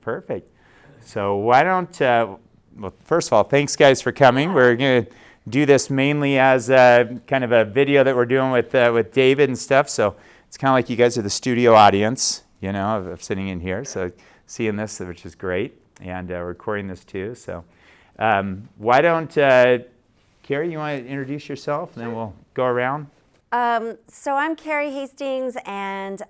perfect. So why don't, well, first of all, thanks guys for coming. We're going to do this mainly as kind of a video that we're doing with David and stuff. So it's kind of like you guys are the studio audience, you know, of sitting in here. So seeing this, which is great, and recording this too. So why don't, Carrie, you want to introduce yourself, and then we'll go around? So I'm Carrie Hastings, and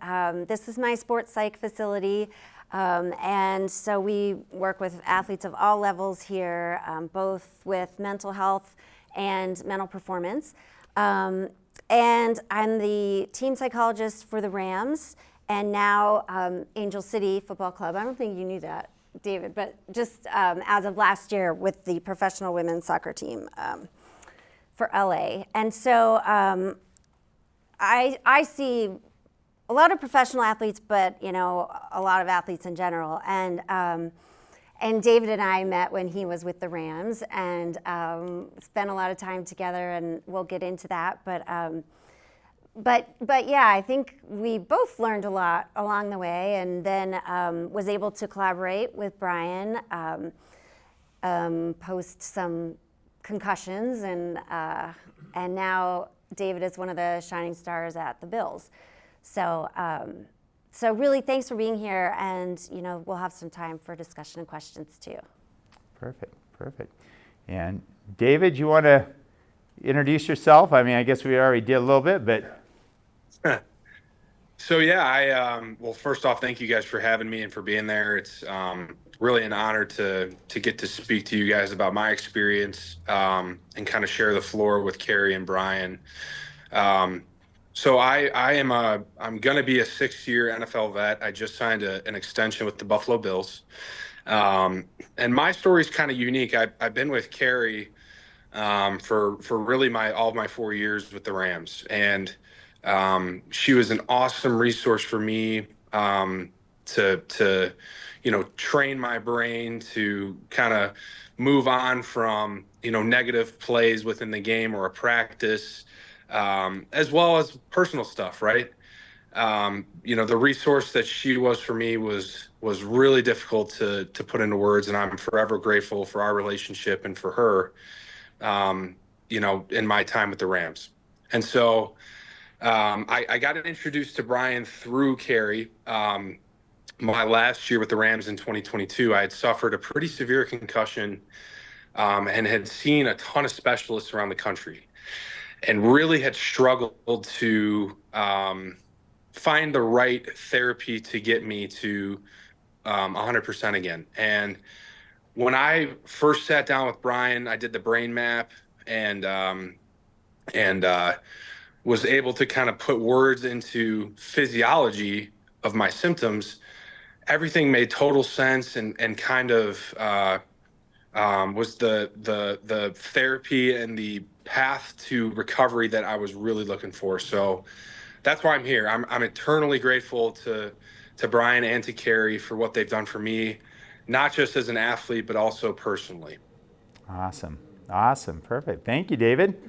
this is my sports psych facility. And so we work with athletes of all levels here, both with mental health and mental performance. And I'm the team psychologist for the Rams, and now Angel City Football Club. I don't think you knew that, David, but just as of last year with the professional women's soccer team for LA. And so I see a lot of professional athletes, but you know, a lot of athletes in general. And David and I met when he was with the Rams, and spent a lot of time together, and we'll get into that. But yeah, I think we both learned a lot along the way, and then was able to collaborate with Bryan post some concussions, and now David is one of the shining stars at the Bills. So really, thanks for being here, and you know, we'll have some time for discussion and questions too. Perfect. And David, you want to introduce yourself? I mean, I guess we already did a little bit, but. So yeah, well, first off, thank you guys for having me and for being there. It's really an honor to get to speak to you guys about my experience and kind of share the floor with Carrie and Bryan. So I'm going to be a 6-year NFL vet. I just signed an extension with the Buffalo Bills. And my story is kind of unique. I've been with Carrie for really all of my 4 years with the Rams. And she was an awesome resource for me to train my brain to kind of move on from, negative plays within the game or a practice, as well as personal stuff, right? The resource that she was for me was really difficult to put into words, and I'm forever grateful for our relationship and for her, in my time with the Rams. And so I got introduced to Bryan through Carrie. My last year with the Rams in 2022, I had suffered a pretty severe concussion and had seen a ton of specialists around the country, and really had struggled to find the right therapy to get me to 100% again. And when I first sat down with Bryan, I did the brain map and was able to kind of put words into physiology of my symptoms. Everything made total sense, and kind of was the therapy and the path to recovery that I was really looking for. So that's why I'm here. I'm eternally grateful to Bryan and to Carrie for what they've done for me, not just as an athlete, but also personally. Awesome. Perfect. Thank you, David.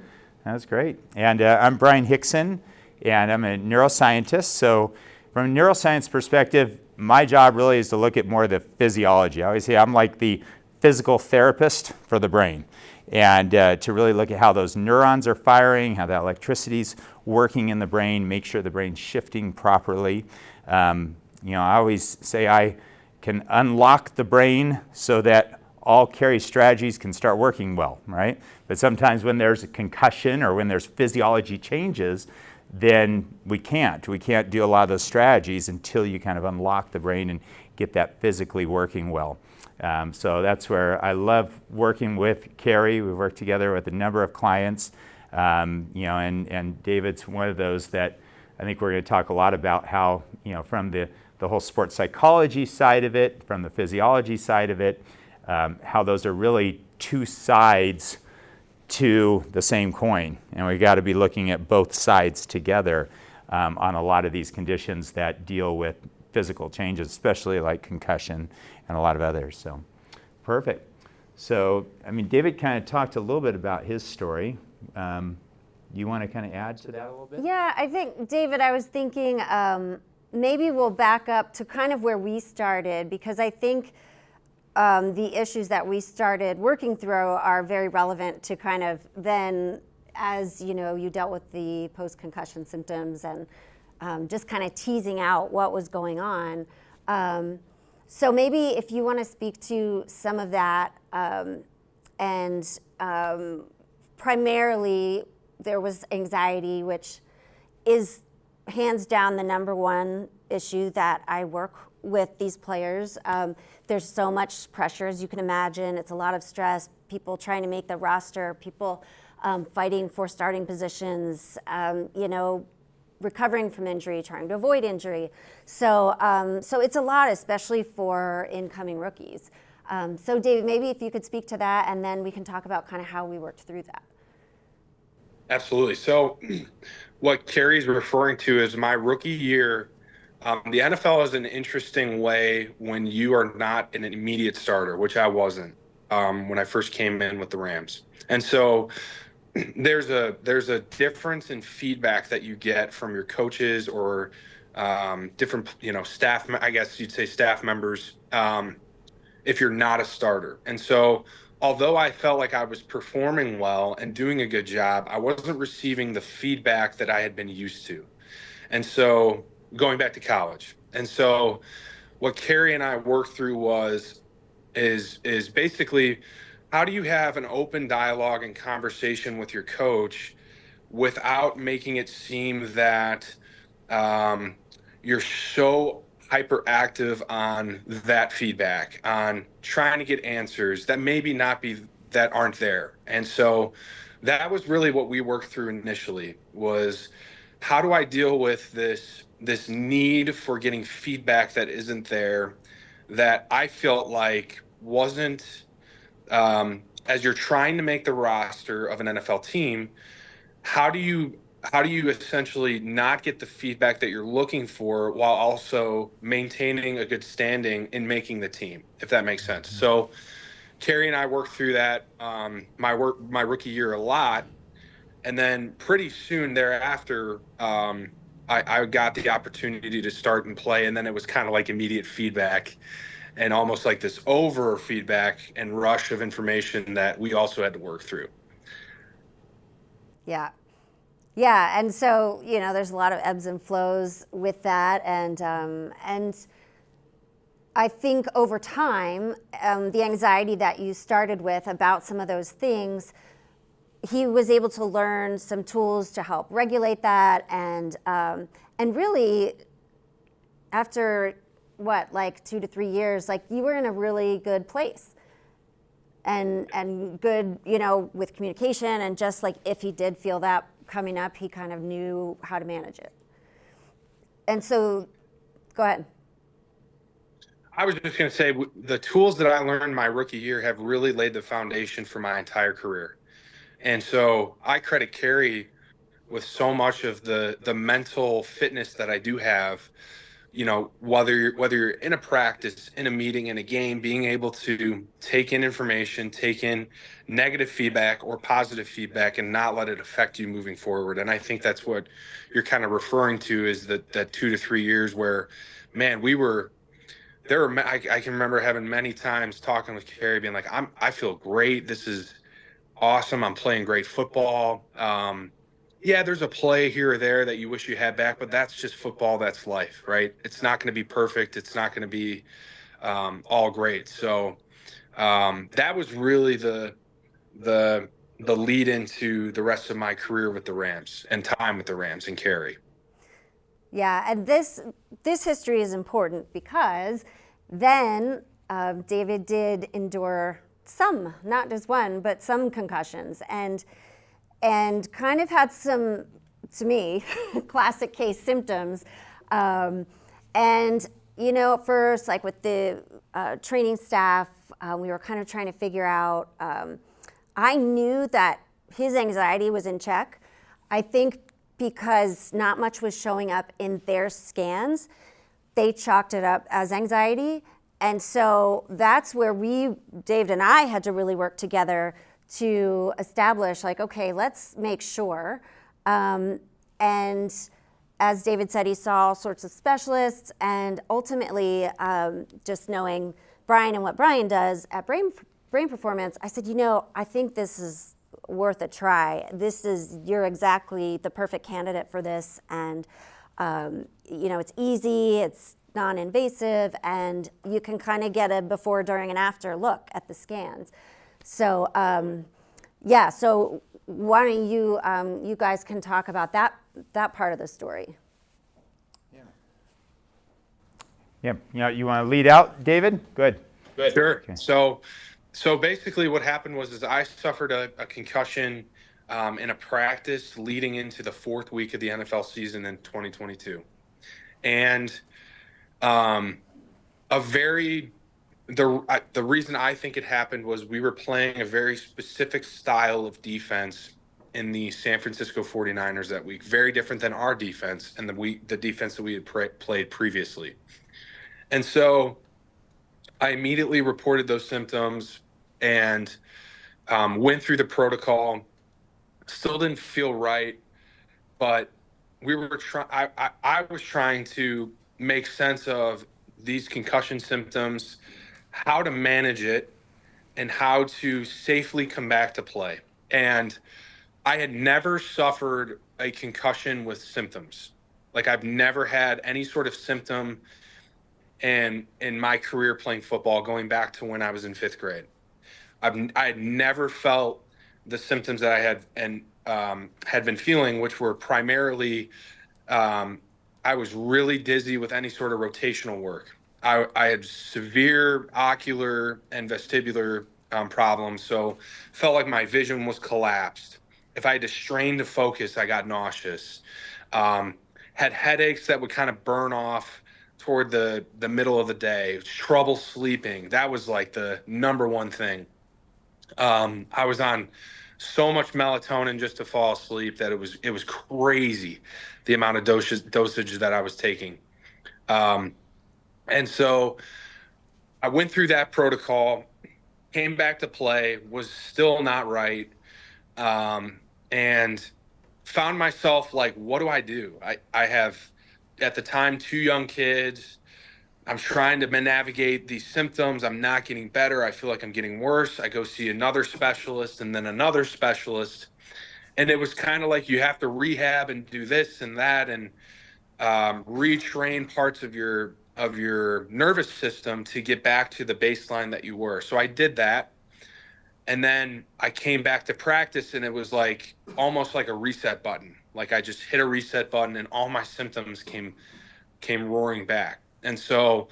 That's great. And I'm Bryan Hixson, and I'm a neuroscientist. So from a neuroscience perspective, my job really is to look at more of the physiology. I always say I'm like the physical therapist for the brain, and to really look at how those neurons are firing, how that electricity's working in the brain, make sure the brain's shifting properly. I always say I can unlock the brain so that all Carrie's strategies can start working well, right? But sometimes when there's a concussion or when there's physiology changes, then we can't do a lot of those strategies until you kind of unlock the brain and get that physically working well. So that's where I love working with Carrie. We've worked together with a number of clients, and David's one of those that I think we're going to talk a lot about how, from the whole sports psychology side of it, from the physiology side of it, how those are really two sides to the same coin. And we've got to be looking at both sides together on a lot of these conditions that deal with physical changes, especially like concussion and a lot of others. So, perfect. So, David kind of talked a little bit about his story. You want to kind of add to that a little bit? Yeah, I think, David, I was thinking, maybe we'll back up to kind of where we started, because I think the issues that we started working through are very relevant to kind of then, as you know, you dealt with the post-concussion symptoms and just kind of teasing out what was going on. So maybe if you want to speak to some of that, and primarily there was anxiety, which is hands down the number one issue that I work with these players. There's so much pressure, as you can imagine. It's a lot of stress, people trying to make the roster, people fighting for starting positions, recovering from injury, trying to avoid injury. So it's a lot, especially for incoming rookies. So David, maybe if you could speak to that, and then we can talk about kind of how we worked through that. Absolutely. So what Carrie's referring to is my rookie year. The NFL is an interesting way when you are not an immediate starter, which I wasn't when I first came in with the Rams. And so there's a difference in feedback that you get from your coaches or different, staff, I guess you'd say staff members, if you're not a starter. And so although I felt like I was performing well and doing a good job, I wasn't receiving the feedback that I had been used to. And so going back to college. And so what Carrie and I worked through is basically, how do you have an open dialogue and conversation with your coach without making it seem that you're so hyperactive on that feedback, on trying to get answers that that aren't there. And so that was really what we worked through initially, was how do I deal with this need for getting feedback that isn't there, that I felt like wasn't, as you're trying to make the roster of an NFL team, how do you essentially not get the feedback that you're looking for while also maintaining a good standing in making the team, if that makes sense? So Carrie and I worked through that my rookie year a lot, and then pretty soon thereafter, I got the opportunity to start and play, and then it was kind of like immediate feedback and almost like this over feedback and rush of information that we also had to work through. Yeah. Yeah, and so, there's a lot of ebbs and flows with that, and I think over time, the anxiety that you started with about some of those things, he was able to learn some tools to help regulate that, and really, after 2 to 3 years, you were in a really good place, and good, with communication, and just if he did feel that coming up, he kind of knew how to manage it. And so, go ahead. I was just going to say, the tools that I learned my rookie year have really laid the foundation for my entire career. And so I credit Carrie with so much of the mental fitness that I do have, whether you're in a practice, in a meeting, in a game, being able to take in information, take in negative feedback or positive feedback, and not let it affect you moving forward. And I think that's what you're kind of referring to, is that 2 to 3 years where, man, I can remember having many times talking with Carrie, being like, I feel great. This is awesome. I'm playing great football. Yeah, there's a play here or there that you wish you had back, but that's just football. That's life, right? It's not going to be perfect. It's not going to be all great. So that was really the lead into the rest of my career with the Rams and time with the Rams and Carrie. Yeah, and this history is important because then David did endure some, not just one, but some concussions, and kind of had some, to me, classic case symptoms. And at first, with the training staff, we were kind of trying to figure out. I knew that his anxiety was in check. I think because not much was showing up in their scans, they chalked it up as anxiety. And so that's where David and I had to really work together to establish, okay, let's make sure. And as David said, he saw all sorts of specialists, and ultimately, just knowing Bryan and what Bryan does at Brain Performance, I said, I think this is worth a try. You're exactly the perfect candidate for this, and it's easy, it's non-invasive, and you can kind of get a before, during, and after look at the scans. So, so why don't you guys can talk about that part of the story. Yeah, you want to lead out, David? Good. Sure. Okay. So basically what happened was I suffered a concussion in a practice leading into the 4th week of the NFL season in 2022. And the reason I think it happened was we were playing a very specific style of defense in the San Francisco 49ers that week, very different than our defense and the defense that we had played previously. And so I immediately reported those symptoms and went through the protocol. Still didn't feel right, but I was trying to make sense of these concussion symptoms, how to manage it, and how to safely come back to play. And I had never suffered a concussion with symptoms. Like, I've never had any sort of symptom in my career playing football, going back to when I was in 5th grade. I had never felt the symptoms that I had been feeling, which were primarily, I was really dizzy with any sort of rotational work. I had severe ocular and vestibular problems, so felt like my vision was collapsed. If I had to strain to focus, I got nauseous. Had headaches that would kind of burn off toward the middle of the day. Trouble sleeping. That was like the number one thing. I was on so much melatonin just to fall asleep that it was crazy, the amount of dosage that I was taking. And so I went through that protocol, came back to play, was still not right, and found myself like, what do I do? I have, at the time, 2 young kids. I'm trying to navigate these symptoms. I'm not getting better. I feel like I'm getting worse. I go see another specialist and then another specialist. And it was kind of like you have to rehab and do this and that and retrain parts of your nervous system to get back to the baseline that you were. So I did that. And then I came back to practice, and it was like almost like a reset button. Like I just hit a reset button and all my symptoms came roaring back. And so,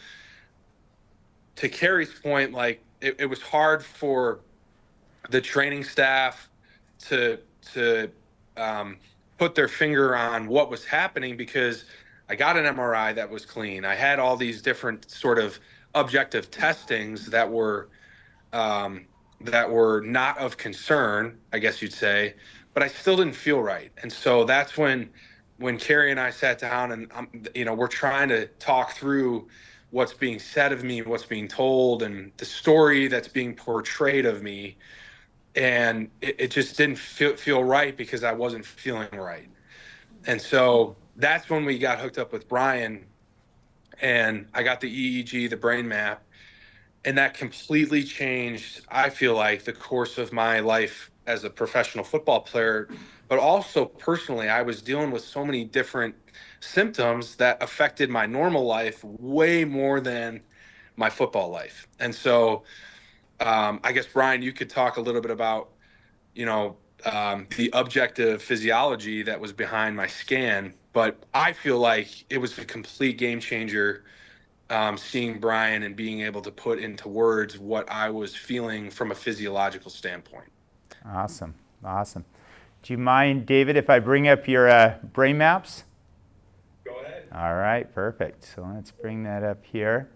to Carrie's point, like it was hard for the training staff to put their finger on what was happening, because I got an MRI that was clean. I had all these different sort of objective testings that were not of concern, I guess you'd say, but I still didn't feel right. And so that's when Carrie and I sat down and, we're trying to talk through what's being said of me, what's being told, and the story that's being portrayed of me. And it just didn't feel right because I wasn't feeling right. And so that's when we got hooked up with Bryan, and I got the EEG, the brain map, and that completely changed, I feel like, the course of my life as a professional football player. But also personally, I was dealing with so many different symptoms that affected my normal life way more than my football life. And so I guess, Bryan, you could talk a little bit about, the objective physiology that was behind my scan. But I feel like it was a complete game changer, seeing Bryan and being able to put into words what I was feeling from a physiological standpoint. Awesome. Do you mind, David, if I bring up your brain maps? Go ahead. All right, perfect. So let's bring that up here.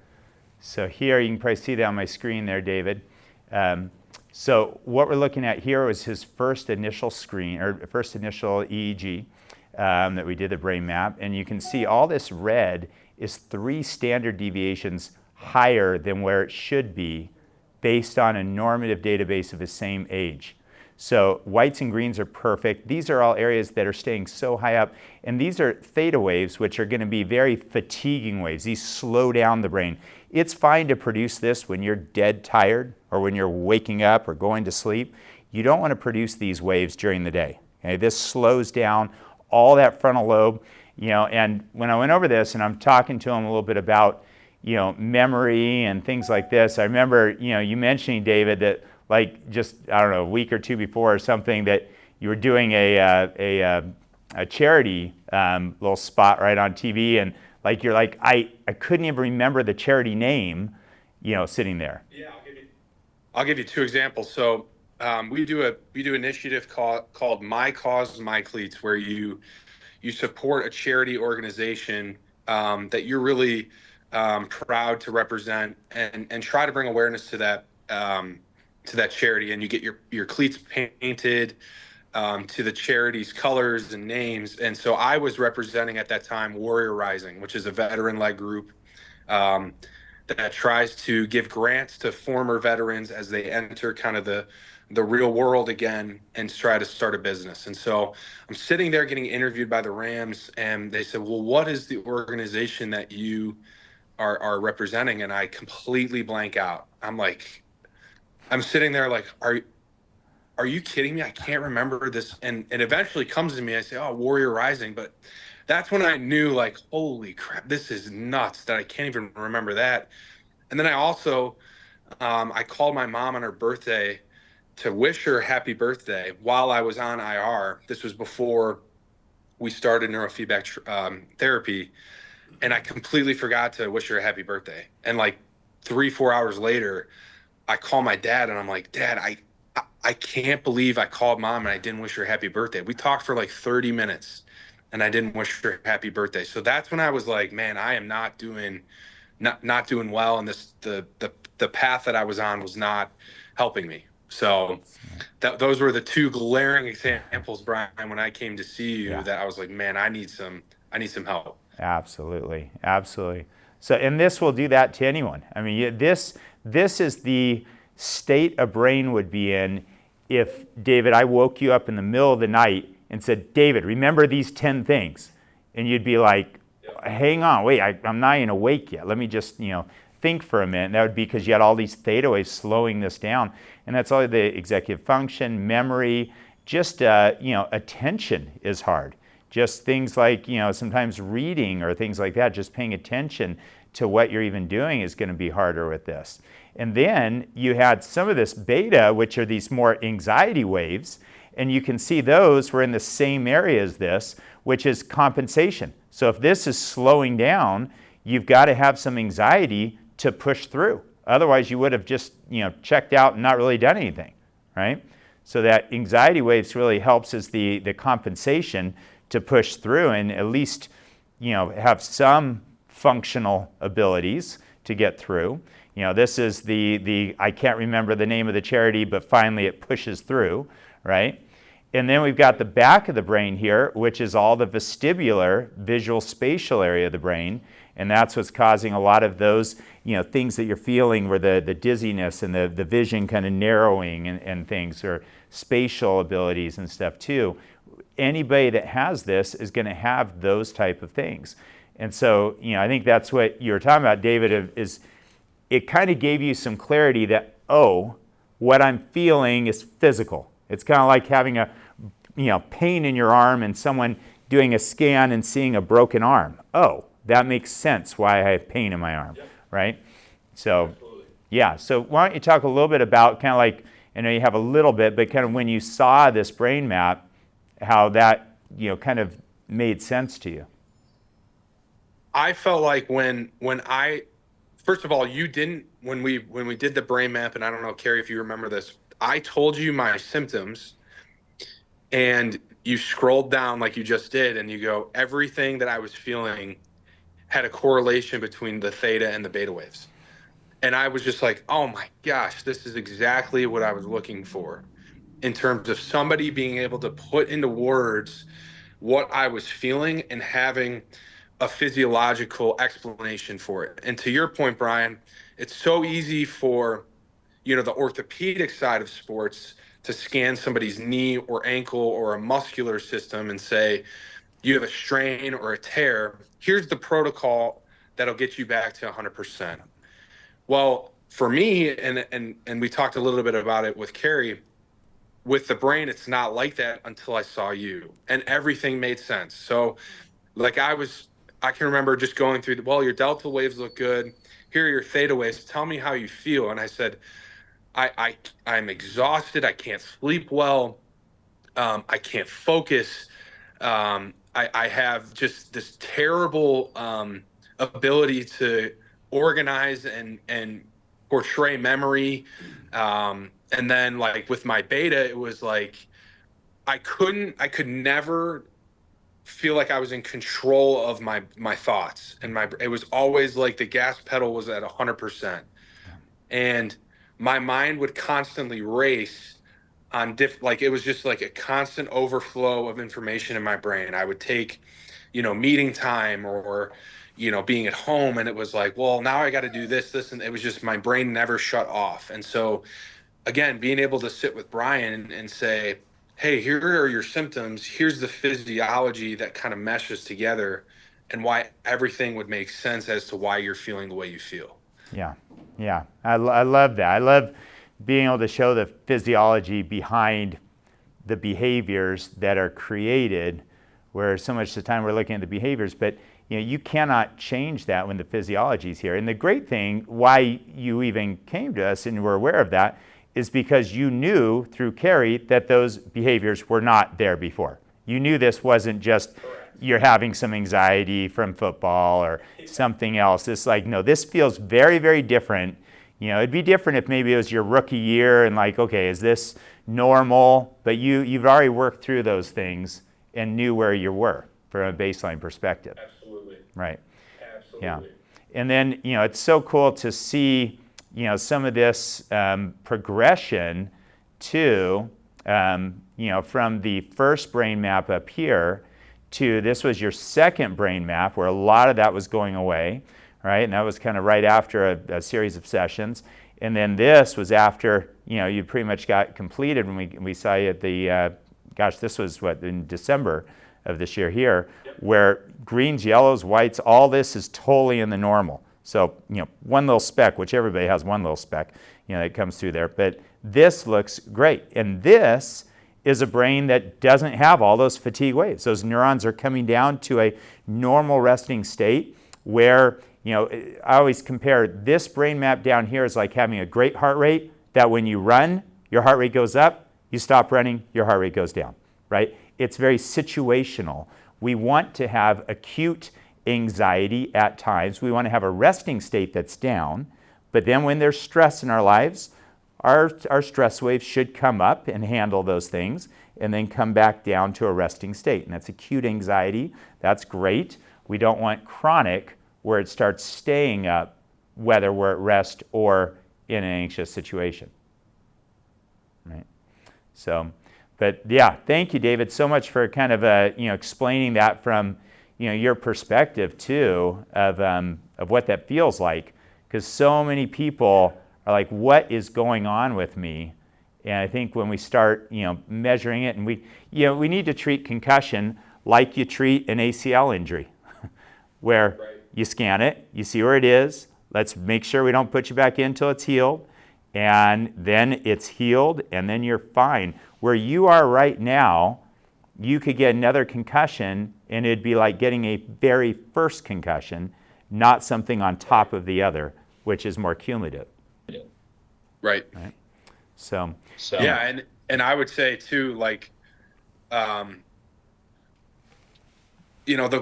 So here, you can probably see that on my screen there, David. So what we're looking at here was his first initial EEG that we did the brain map. And you can see all this red is 3 standard deviations higher than where it should be based on a normative database of the same age. So whites and greens are perfect. These are all areas that are staying so high up. And these are theta waves, which are going to be very fatiguing waves. These slow down the brain. It's fine to produce this when you're dead tired or when you're waking up or going to sleep. You don't want to produce these waves during the day. Okay? This slows down all that frontal lobe. And when I went over this and I'm talking to them a little bit about, memory and things like this, I remember, you mentioning, David, that like just, I don't know, a week or two before or something, that you were doing a charity little spot right on TV, and like you're like, I couldn't even remember the charity name, sitting there. Yeah, I'll give you two examples. So we do initiative called My Cause, My Cleats, where you support a charity organization that you're really proud to represent, and try to bring awareness to that charity, and you get your cleats painted to the charity's colors and names. And so I was representing at that time Warrior Rising, which is a veteran-led group that tries to give grants to former veterans as they enter kind of the real world again and try to start a business. And so I'm sitting there getting interviewed by the Rams, and they said, well, what is the organization that you are representing? And I completely blank out. I'm sitting there like, are you kidding me? I can't remember this. And it eventually comes to me. I say, oh, Warrior Rising. But that's when I knew, like, holy crap, this is nuts that I can't even remember that. And then I also, I called my mom on her birthday to wish her happy birthday while I was on IR. This was before we started neurofeedback therapy. And I completely forgot to wish her a happy birthday. And like 3-4 hours later, I call my dad and I'm like, Dad, I can't believe I called Mom and I didn't wish her a happy birthday. We talked for like 30 minutes and I didn't wish her a happy birthday. So that's when I was like, man, I am not doing well. And the path that I was on was not helping me. So those were the two glaring examples, Brian, when I came to see you, that I was like, man, I need some help. Absolutely. So, and this will do that to anyone. I mean, this is the state a brain would be in if, David, I woke you up in the middle of the night and said, David, remember these 10 things. And you'd be like, hang on, wait, I'm not even awake yet. Let me just, think for a minute. And that would be because you had all these theta waves slowing this down. And that's all the executive function, memory, just, attention is hard. Just things like, sometimes reading or things like that, just paying attention to what you're even doing is going to be harder with this. And then you had some of this beta, which are these more anxiety waves, and you can see those were in the same area as this, which is compensation. So if this is slowing down, you've got to have some anxiety to push through. Otherwise, you would have just, checked out and not really done anything, right? So that anxiety waves really helps as the compensation to push through and at least, have some functional abilities to get through. This is the I can't remember the name of the charity, but finally it pushes through, right? And then we've got the back of the brain here, which is all the vestibular, visual spatial area of the brain. And that's what's causing a lot of those, things that you're feeling, where the dizziness and the vision kind of narrowing and things, or spatial abilities and stuff too. Anybody that has this is going to have those type of things. And so, I think that's what you were talking about, David, is it kind of gave you some clarity that, oh, what I'm feeling is physical. It's kind of like having a, pain in your arm and someone doing a scan and seeing a broken arm. Oh, that makes sense why I have pain in my arm, right? So, absolutely. So why don't you talk a little bit about kind of like, I know you have a little bit, but kind of when you saw this brain map, how that, kind of made sense to you. I felt like when I, first of all, you didn't, when we did the brain map, and I don't know, Carrie, if you remember this, I told you my symptoms and you scrolled down like you just did and you go, everything that I was feeling had a correlation between the theta and the beta waves. And I was just like, oh my gosh, this is exactly what I was looking for, in terms of somebody being able to put into words what I was feeling and having a physiological explanation for it. And to your point, Brian, it's so easy for, the orthopedic side of sports to scan somebody's knee or ankle or a muscular system and say, you have a strain or a tear, here's the protocol that'll get you back to 100%. Well, for me, and we talked a little bit about it with Carrie, with the brain, it's not like that until I saw you, and everything made sense. So like I can remember just going through well, your delta waves look good. Here are your theta waves. Tell me how you feel. And I said, I'm exhausted. I can't sleep well. I can't focus. I have just this terrible ability to organize and portray memory. And then like with my beta, it was like I could never feel like I was in control of my thoughts, and it was always like the gas pedal was at 100%, and my mind would constantly race on like it was just like a constant overflow of information in my brain. I would take, meeting time or being at home, and it was like, well, now I got to do this, and it was just my brain never shut off. And so again, being able to sit with Bryan and say, hey, here are your symptoms. Here's the physiology that kind of meshes together and why everything would make sense as to why you're feeling the way you feel. Yeah. Yeah. I love that. I love being able to show the physiology behind the behaviors that are created, where so much of the time we're looking at the behaviors, but you cannot change that when the physiology is here. And the great thing, why you even came to us and were aware of that, is because you knew through Carrie that those behaviors were not there before. You knew this wasn't just you're having some anxiety from football or something else. It's like, no, this feels very, very different. It'd be different if maybe it was your rookie year and like, okay, is this normal? But you've already worked through those things and knew where you were from a baseline perspective. Absolutely. Right. Absolutely. Yeah. And then, it's so cool to see some of this progression to, from the first brain map up here to this was your second brain map where a lot of that was going away, right? And that was kind of right after a series of sessions. And then this was after, you pretty much got completed when we saw you at the, this was in December of this year here, where greens, yellows, whites, all this is totally in the normal. So, one little speck, which everybody has one little speck, that comes through there. But this looks great. And this is a brain that doesn't have all those fatigue waves. Those neurons are coming down to a normal resting state where, I always compare this brain map down here is like having a great heart rate that when you run, your heart rate goes up, you stop running, your heart rate goes down, right? It's very situational. We want to have acute anxiety at times. We want to have a resting state that's down, but then when there's stress in our lives, our stress waves should come up and handle those things and then come back down to a resting state. And that's acute anxiety. That's great. We don't want chronic where it starts staying up, whether we're at rest or in an anxious situation. Right? So, but yeah, thank you, David, so much for kind of explaining that from your perspective too of what that feels like, because so many people are like, what is going on with me? And I think when we start measuring it, and we need to treat concussion like you treat an ACL injury, where you scan it, you see where it is, let's make sure we don't put you back in until it's healed, and then it's healed, and then you're fine. Where you are right now, you could get another concussion and it'd be like getting a very first concussion, not something on top of the other, which is more cumulative. Right. So yeah, and I would say too, like, the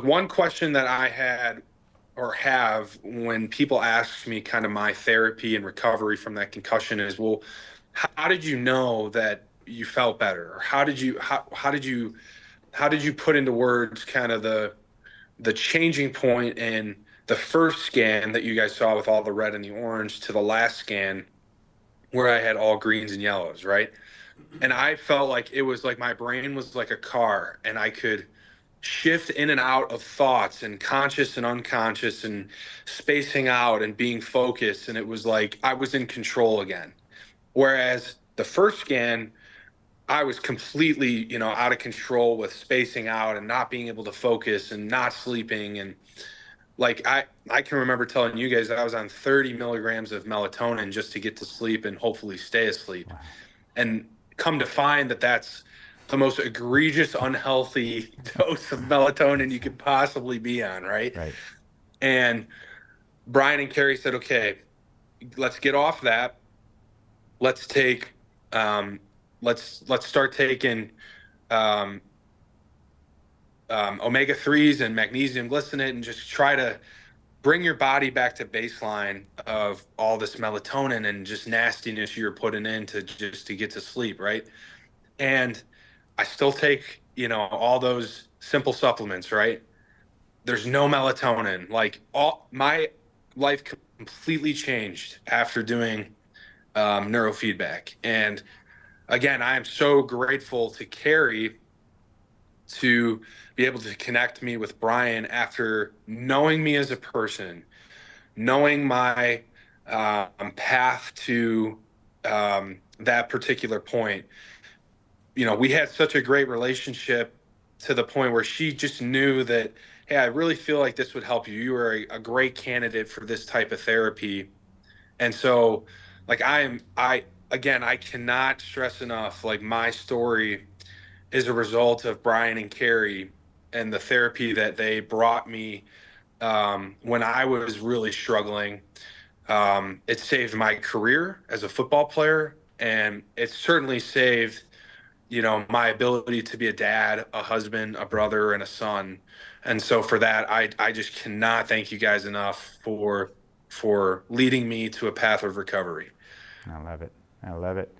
one question that I had or have when people ask me kind of my therapy and recovery from that concussion is, well, how did you know that you felt better? Or how did you put into words kind of the changing point in the first scan that you guys saw with all the red and the orange to the last scan where I had all greens and yellows, right? And I felt like it was like my brain was like a car, and I could shift in and out of thoughts and conscious and unconscious and spacing out and being focused. And it was like I was in control again. Whereas the first scan, I was completely, out of control with spacing out and not being able to focus and not sleeping. And like, I can remember telling you guys that I was on 30 milligrams of melatonin just to get to sleep and hopefully stay asleep. Wow. And come to find that that's the most egregious, unhealthy dose of melatonin you could possibly be on, right? Right. And Bryan and Carrie said, okay, let's get off that. Let's take, let's start taking um, omega 3s and magnesium glycinate and just try to bring your body back to baseline of all this melatonin and just nastiness you're putting in to just to get to sleep, right? And I still take, all those simple supplements, right? There's no melatonin. Like, all my life completely changed after doing neurofeedback. And again, I am so grateful to Carrie to be able to connect me with Bryan after knowing me as a person, knowing my path to that particular point. We had such a great relationship to the point where she just knew that, hey, I really feel like this would help you. You are a great candidate for this type of therapy. And so, like, again, I cannot stress enough, like, my story is a result of Bryan and Carrie and the therapy that they brought me when I was really struggling. It saved my career as a football player, and it certainly saved, my ability to be a dad, a husband, a brother, and a son. And so for that, I just cannot thank you guys enough for leading me to a path of recovery. I love it. I love it.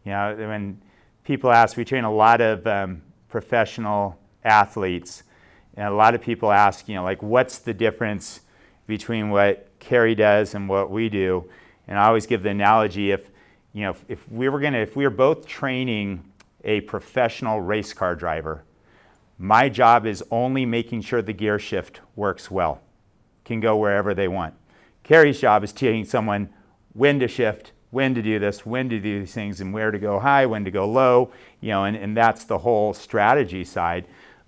When people ask, we train a lot of professional athletes, and a lot of people ask, like, what's the difference between what Carrie does and what we do? And I always give the analogy, if we were both training a professional race car driver, my job is only making sure the gear shift works well, can go wherever they want. Carrie's job is teaching someone when to shift, when to do this, when to do these things, and where to go high, when to go low, and that's the whole strategy side.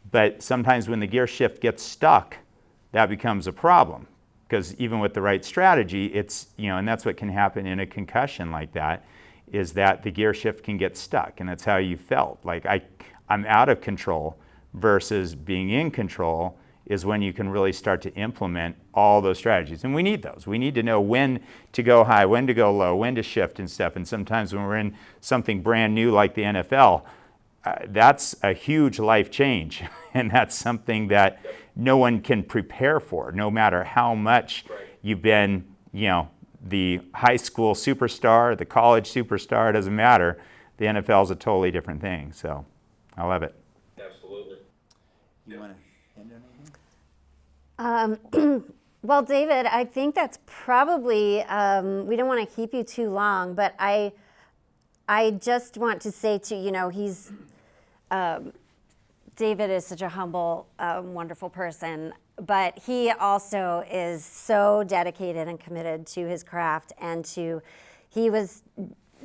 But sometimes when the gear shift gets stuck, that becomes a problem, because even with the right strategy, it's, and that's what can happen in a concussion like that, is that the gear shift can get stuck, and that's how you felt. Like, I'm out of control versus being in control is when you can really start to implement all those strategies. And we need those. We need to know when to go high, when to go low, when to shift and stuff. And sometimes when we're in something brand new like the NFL, that's a huge life change. And that's something that no one can prepare for, no matter how much you've been, the high school superstar, the college superstar, it doesn't matter. The NFL is a totally different thing. So I love it. Absolutely. You want to end on anything? Well, David, I think that's probably, we don't want to keep you too long, but I just want to say he's, David is such a humble, wonderful person, but he also is so dedicated and committed to his craft, and he was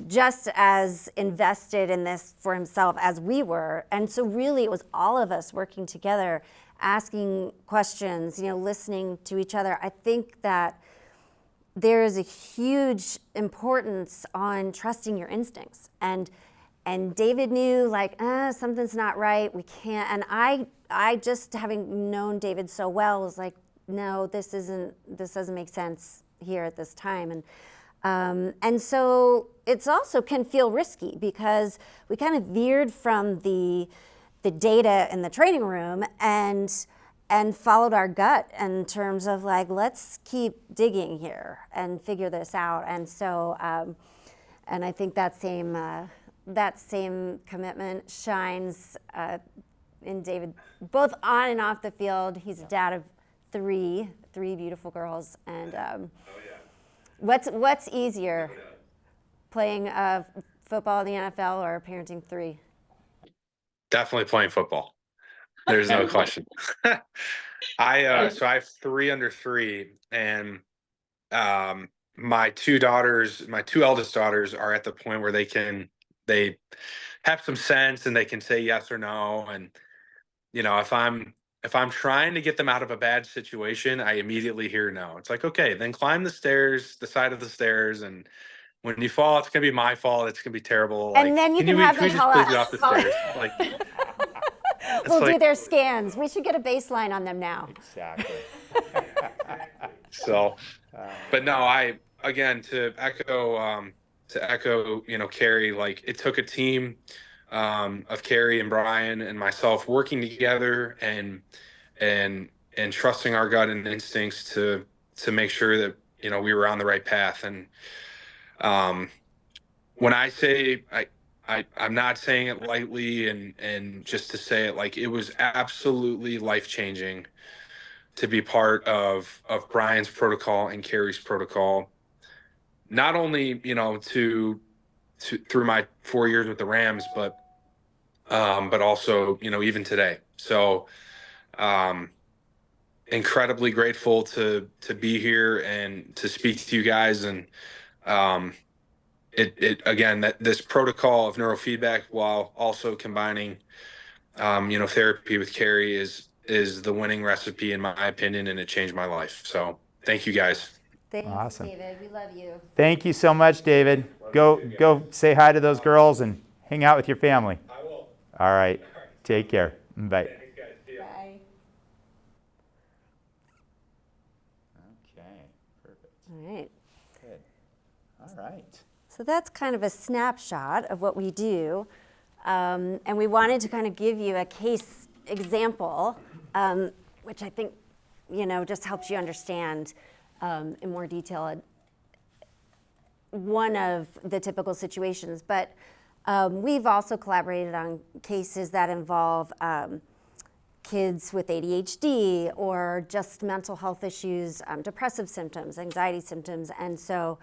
just as invested in this for himself as we were. And so really it was all of us working together, asking questions, listening to each other. I think that there is a huge importance on trusting your instincts. And David knew, like, something's not right, we can't. And I just, having known David so well, was like, no, this doesn't make sense here at this time. And so it's also can feel risky, because we kind of veered from the data in the training room and followed our gut in terms of, like, let's keep digging here and figure this out. And so, and I think that same commitment shines in David, both on and off the field. He's a dad of three beautiful girls. And what's easier, playing football in the NFL or parenting three? Definitely playing football. There's no question. So I have 3 under 3, and my two eldest daughters are at the point where they can they have some sense and they can say yes or no. And, if I'm trying to get them out of a bad situation, I immediately hear no. It's like, okay, then climb the stairs, the side of the stairs, and when you fall, it's gonna be my fault. It's gonna be terrible. And then you can have can we them just call please us. get off the stairs? Like, We'll do like, their scans. We should get a baseline on them now. Exactly. so, but no, again, to echo, Carrie, like it took a team of Carrie and Bryan and myself working together and trusting our gut and instincts to make sure that we were on the right path. And when I say I'm not saying it lightly and just to say it, like it was absolutely life changing to be part of Bryan's protocol and Carrie's protocol. Not only to through my 4 years with the Rams, but also even today. So incredibly grateful to be here and to speak to you guys. And it again, that this protocol of neurofeedback, while also combining therapy with Carrie, is the winning recipe in my opinion, and it changed my life. So thank you guys. Thanks, Awesome. David. We love you. Thank you so much, David. Go say hi to those girls and hang out with your family. I will. All right. Take care. Bye. Thanks, guys. See ya. Bye. Okay. Perfect. All right. Good. All right. So that's kind of a snapshot of what we do. And we wanted to kind of give you a case example, which I think, just helps you understand in more detail one of the typical situations. But we've also collaborated on cases that involve kids with ADHD or just mental health issues, depressive symptoms, anxiety symptoms. And so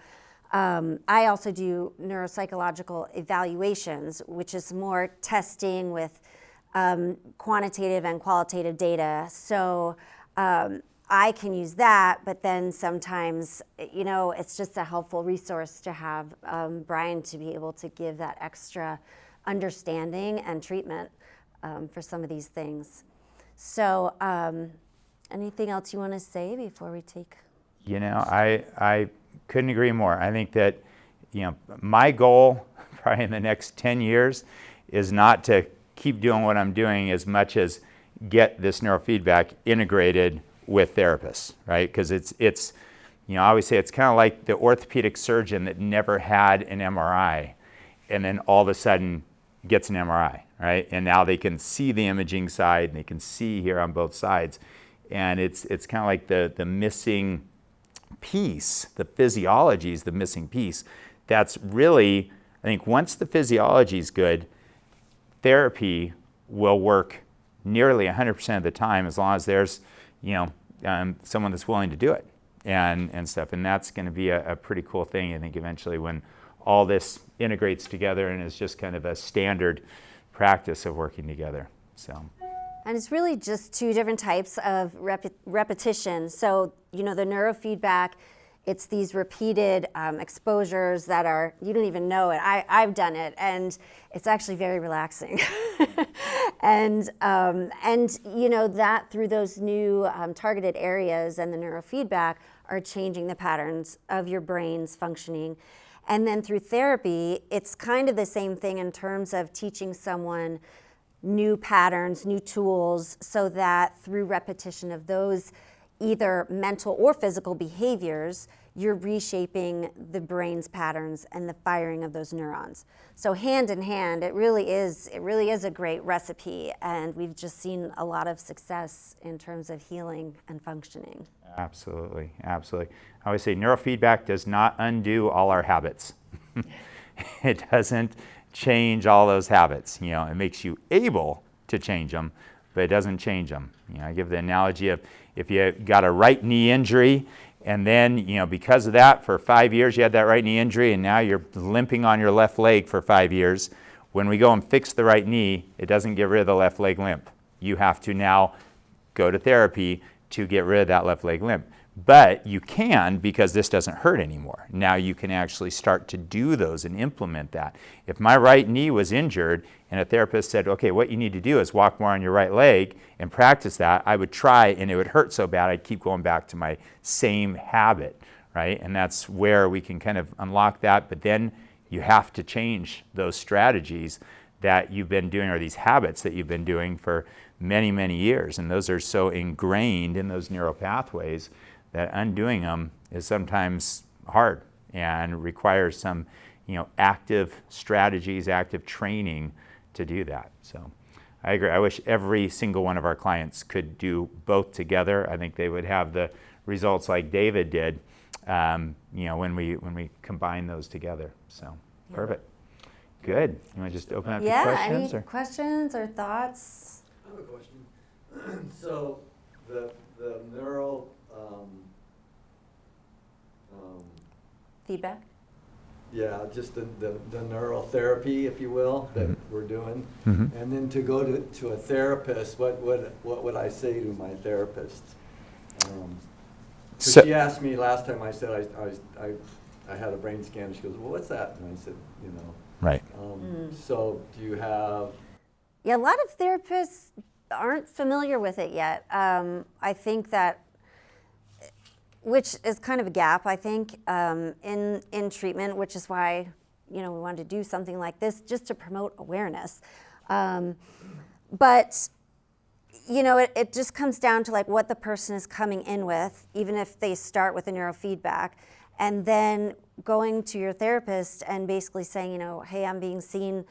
I also do neuropsychological evaluations, which is more testing with quantitative and qualitative data. So I can use that, but then sometimes, it's just a helpful resource to have Bryan to be able to give that extra understanding and treatment for some of these things. So anything else you want to say before we take? I couldn't agree more. I think that, my goal probably in the next 10 years is not to keep doing what I'm doing as much as get this neurofeedback integrated with therapists, right? Because it's I always say it's kind of like the orthopedic surgeon that never had an MRI and then all of a sudden gets an MRI, right? And now they can see the imaging side and they can see here on both sides. And it's kind of like the missing piece, the physiology is the missing piece. That's really, I think once the physiology is good, therapy will work nearly 100% of the time as long as there's, someone that's willing to do it and stuff. And that's going to be a pretty cool thing, I think, eventually when all this integrates together and is just kind of a standard practice of working together. So. And it's really just two different types of repetition. So, the neurofeedback, it's these repeated exposures that are, you don't even know it. I've done it, and it's actually very relaxing. and that through those new targeted areas and the neurofeedback are changing the patterns of your brain's functioning. And then through therapy, it's kind of the same thing in terms of teaching someone new patterns, new tools, so that through repetition of those either mental or physical behaviors, you're reshaping the brain's patterns and the firing of those neurons. So hand in hand, it really is a great recipe, and we've just seen a lot of success in terms of healing and functioning. Absolutely. I always say neurofeedback does not undo all our habits. It doesn't change all those habits. It makes you able to change them, but it doesn't change them. I give the analogy of if you got a right knee injury and then, because of that for 5 years you had that right knee injury and now you're limping on your left leg for 5 years. When we go and fix the right knee, it doesn't get rid of the left leg limp. You have to now go to therapy to get rid of that left leg limp. But you can, because this doesn't hurt anymore. Now you can actually start to do those and implement that. If my right knee was injured and a therapist said, okay, what you need to do is walk more on your right leg and practice that, I would try, and it would hurt so bad I'd keep going back to my same habit, right? And that's where we can kind of unlock that, but then you have to change those strategies that you've been doing, or these habits that you've been doing for many, many years. And those are so ingrained in those neural pathways that undoing them is sometimes hard and requires some, active strategies, active training to do that. So I agree. I wish every single one of our clients could do both together. I think they would have the results like David did, when we combine those together. So perfect. Good. You want to just open up to questions? Any questions or thoughts? I have a question. So the neural Feedback? yeah, just the neural therapy, if you will, that we're doing, and then to go to a therapist, what would I say to my therapist? So- She asked me last time. I said I had a brain scan. She goes, "Well, what's that?" And I said, Right. So do you have? Yeah, a lot of therapists aren't familiar with it yet. I think that, which is kind of a gap, I think, in treatment, which is why, we wanted to do something like this, just to promote awareness. But, it just comes down to like what the person is coming in with, even if they start with a neurofeedback, and then going to your therapist and basically saying, hey, I'm being seen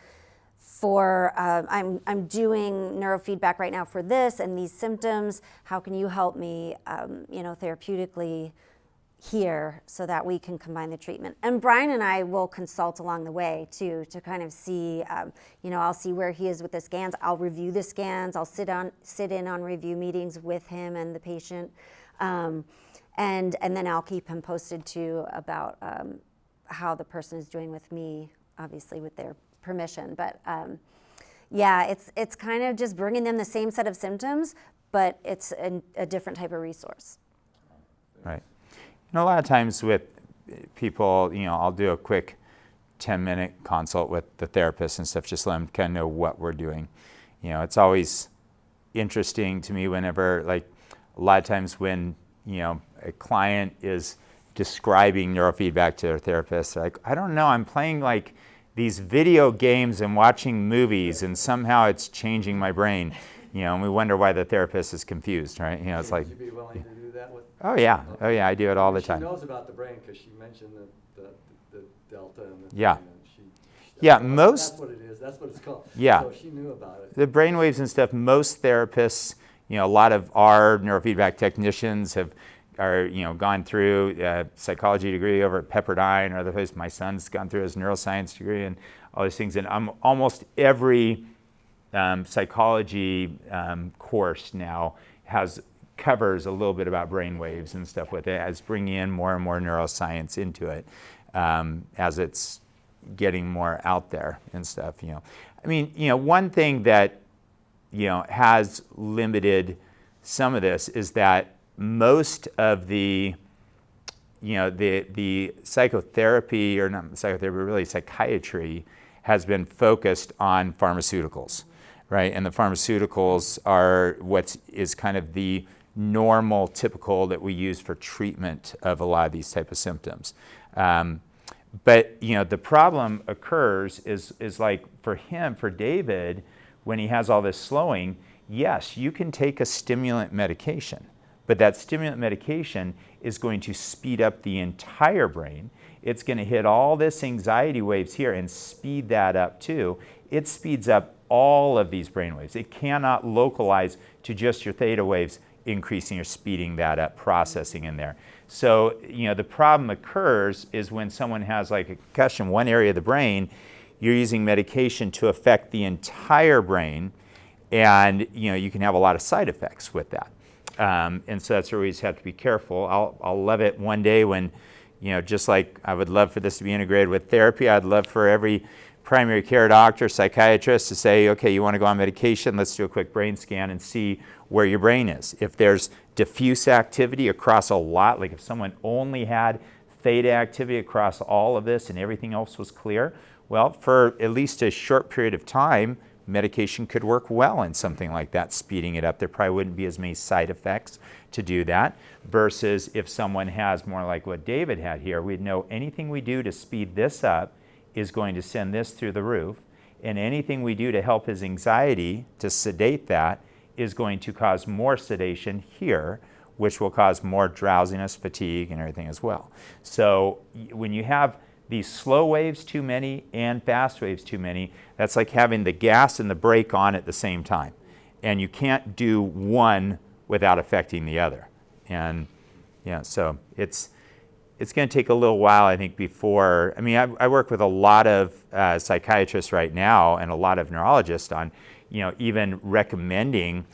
for, I'm doing neurofeedback right now for this and these symptoms. How can you help me, therapeutically here so that we can combine the treatment? And Bryan and I will consult along the way too, to kind of see, I'll see where he is with the scans. I'll review the scans. I'll sit in on review meetings with him and the patient. And then I'll keep him posted too about how the person is doing with me, obviously with their permission. But it's kind of just bringing them the same set of symptoms, but it's a different type of resource. Right. A lot of times with people, I'll do a quick 10-minute consult with the therapist and stuff, just let them kind of know what we're doing. It's always interesting to me whenever, like, a lot of times when, a client is describing neurofeedback to their therapist, they're like, I don't know, I'm playing like these video games and watching movies, and somehow it's changing my brain, and we wonder why the therapist is confused, right? It's like, Would you be willing to do that with? oh yeah, I do it all the time. She knows about the brain because she mentioned the delta and the Yeah. brain, and Yeah, that's what it is. That's what it's called. Yeah. So she knew about it. The brainwaves and stuff, most therapists, a lot of our neurofeedback technicians are gone through a psychology degree over at Pepperdine or other places. My son's gone through his neuroscience degree and all these things. And almost every psychology course now covers a little bit about brainwaves and stuff with it, as bringing in more and more neuroscience into it as it's getting more out there and stuff. One thing that has limited some of this is that most of the psychotherapy, or not psychotherapy, but really psychiatry, has been focused on pharmaceuticals, right? And the pharmaceuticals are what is kind of the normal, typical that we use for treatment of a lot of these type of symptoms. But the problem occurs is like for David, when he has all this slowing, yes, you can take a stimulant medication, but that stimulant medication is going to speed up the entire brain. It's going to hit all this anxiety waves here and speed that up too. It speeds up all of these brain waves. It cannot localize to just your theta waves, increasing or speeding that up, processing in there. So, the problem occurs is when someone has like a concussion, one area of the brain, you're using medication to affect the entire brain, and you can have a lot of side effects with that. And so that's where we just have to be careful. I'll love it one day when, just like I would love for this to be integrated with therapy, I'd love for every primary care doctor, psychiatrist to say, okay, you want to go on medication, let's do a quick brain scan and see where your brain is. If there's diffuse activity across a lot, like if someone only had theta activity across all of this and everything else was clear, well, for at least a short period of time, medication could work well in something like that, speeding it up. There probably wouldn't be as many side effects to do that, versus if someone has more like what David had here, we'd know anything we do to speed this up is going to send this through the roof, and anything we do to help his anxiety, to sedate that, is going to cause more sedation here, which will cause more drowsiness, fatigue, and everything as well. So when you have these slow waves too many and fast waves too many, that's like having the gas and the brake on at the same time. And you can't do one without affecting the other. And yeah, so it's going to take a little while, I think, before, I mean, I work with a lot of psychiatrists right now and a lot of neurologists on, even recommending,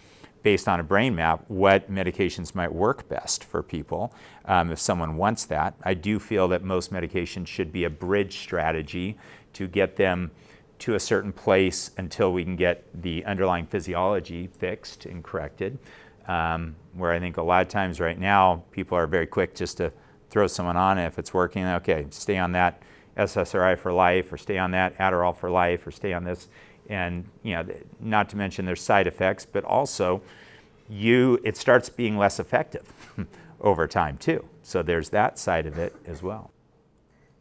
based on a brain map, what medications might work best for people if someone wants that. I do feel that most medications should be a bridge strategy to get them to a certain place until we can get the underlying physiology fixed and corrected. Where I think a lot of times right now, people are very quick just to throw someone on it. If it's working, okay, stay on that SSRI for life, or stay on that Adderall for life, or stay on this. And not to mention there's side effects, but also it starts being less effective over time too. So there's that side of it as well.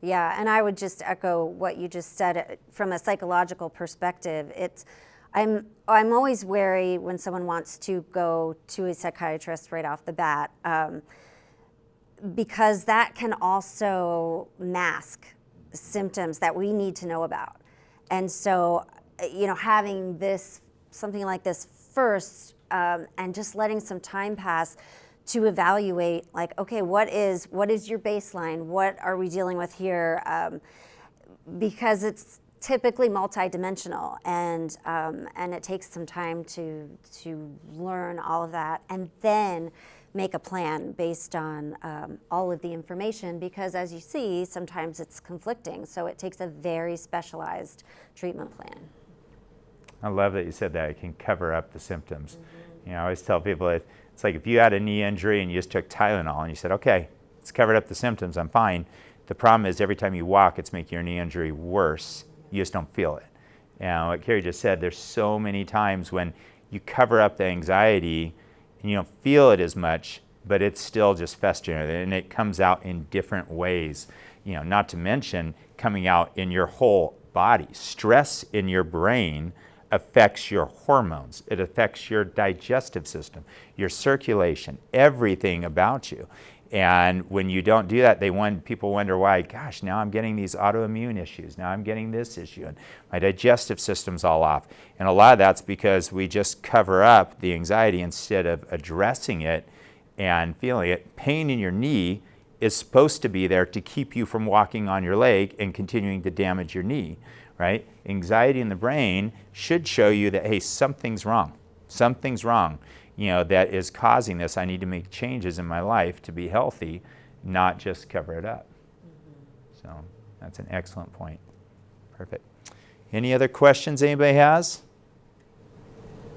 Yeah, and I would just echo what you just said from a psychological perspective. I'm always wary when someone wants to go to a psychiatrist right off the bat, because that can also mask symptoms that we need to know about. And so, having something like this first, and just letting some time pass to evaluate, like, okay, what is your baseline? What are we dealing with here? Because it's typically multidimensional, and it takes some time to learn all of that, and then make a plan based on all of the information, because as you see, sometimes it's conflicting. So it takes a very specialized treatment plan. I love that you said that. It can cover up the symptoms. I always tell people it's like if you had a knee injury and you just took Tylenol and you said, okay, it's covered up the symptoms, I'm fine. The problem is every time you walk, it's making your knee injury worse. You just don't feel it. And what Carrie just said, there's so many times when you cover up the anxiety and you don't feel it as much, but it's still just festering, and it comes out in different ways. Not to mention coming out in your whole body. Stress in your brain affects your hormones. It affects your digestive system, your circulation, everything about you. And when you don't do that, people wonder why, gosh, now I'm getting these autoimmune issues. Now I'm getting this issue, and my digestive system's all off. And a lot of that's because we just cover up the anxiety instead of addressing it and feeling it. Pain in your knee is supposed to be there to keep you from walking on your leg and continuing to damage your knee, right? Anxiety in the brain should show you that, hey, something's wrong. Something's wrong, that is causing this. I need to make changes in my life to be healthy, not just cover it up. So that's an excellent point. Perfect. Any other questions anybody has?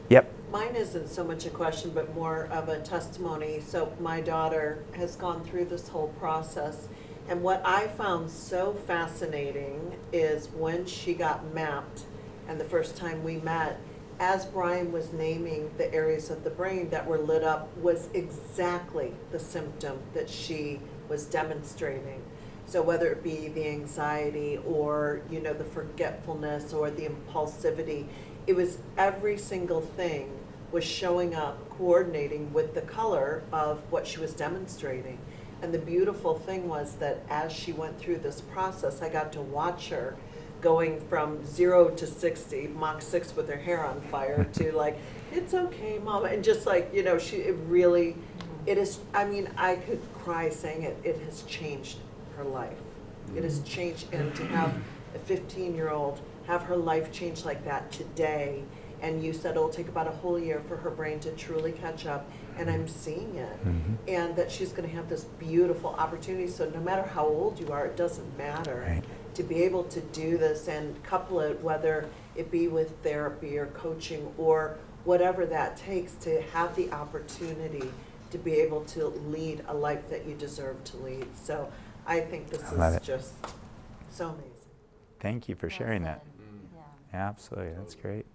Yep. Mine isn't so much a question, but more of a testimony. So my daughter has gone through this whole process, and what I found so fascinating is when she got mapped, and the first time we met, as Bryan was naming the areas of the brain that were lit up, was exactly the symptom that she was demonstrating. So whether it be the anxiety or, the forgetfulness or the impulsivity, it was every single thing was showing up, coordinating with the color of what she was demonstrating. And the beautiful thing was that as she went through this process, I got to watch her going from 0 to 60, Mach 6 with her hair on fire, to like, it's okay, Mama. And just like, it is, I could cry saying it has changed her life. It has changed, and to have a 15-year-old have her life change like that today, and you said it'll take about a whole year for her brain to truly catch up, and I'm seeing it, and that she's going to have this beautiful opportunity. So no matter how old you are, it doesn't matter. Right. to be able to do this and couple it, whether it be with therapy or coaching or whatever that takes, to have the opportunity to be able to lead a life that you deserve to lead. So I think this is just so amazing. Thank you for sharing that. Yeah. Absolutely, that's great.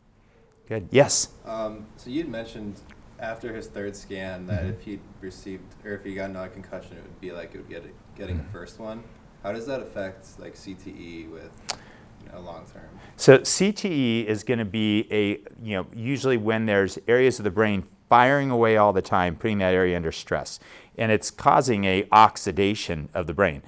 Good. Yes. So you'd mentioned after his third scan that if he received, or if he got another concussion, it would be like it would get getting the first one. How does that affect like CTE with long term? So CTE is going to be usually when there's areas of the brain firing away all the time, putting that area under stress, and it's causing a oxidation of the brain.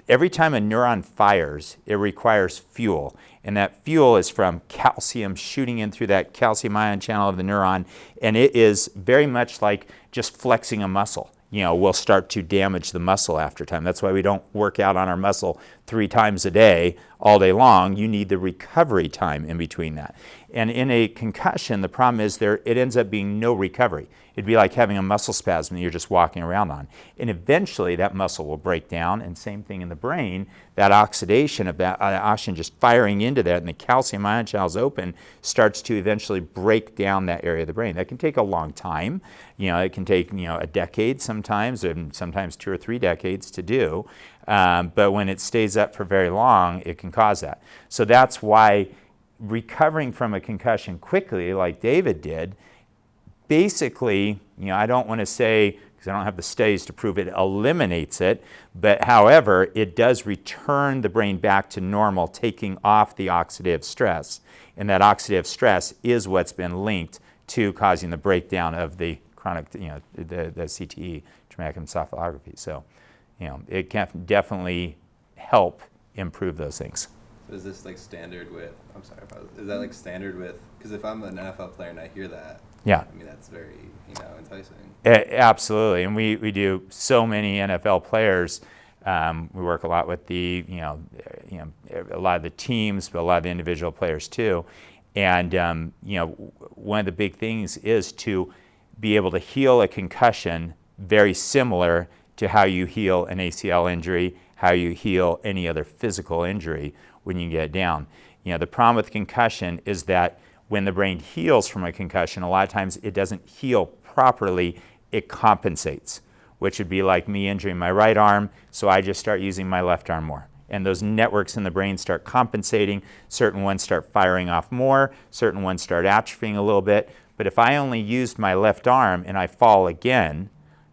Every time a neuron fires, it requires fuel, and that fuel is from calcium shooting in through that calcium ion channel of the neuron, and it is very much like just flexing a muscle. Will start to damage the muscle after time. That's why we don't work out on our muscle 3 times a day, all day long. You need the recovery time in between that. And in a concussion, the problem is it ends up being no recovery. It'd be like having a muscle spasm that you're just walking around on. And eventually that muscle will break down, and same thing in the brain, that oxidation of that oxygen just firing into that and the calcium ion channels open starts to eventually break down that area of the brain. That can take a long time. It can take a decade sometimes, and sometimes 2 or 3 decades to do. But when it stays up for very long, it can cause that. So that's why recovering from a concussion quickly, like David did, basically, I don't want to say, because I don't have the studies to prove it eliminates it, but however, it does return the brain back to normal, taking off the oxidative stress. And that oxidative stress is what's been linked to causing the breakdown of the chronic, the CTE, traumatic encephalopathy. So, it can definitely help improve those things. So is this like standard with, is that like standard with, because if I'm an NFL player and I hear that, yeah, I mean, that's very, enticing. Absolutely, and we do so many NFL players. We work a lot with a lot of the teams, but a lot of the individual players too. And one of the big things is to be able to heal a concussion very similar to how you heal an ACL injury, how you heal any other physical injury when you get down. The problem with concussion is that when the brain heals from a concussion, a lot of times it doesn't heal properly, it compensates, which would be like me injuring my right arm, so I just start using my left arm more. And those networks in the brain start compensating. Certain ones start firing off more, certain ones start atrophying a little bit. But if I only used my left arm and I fall again,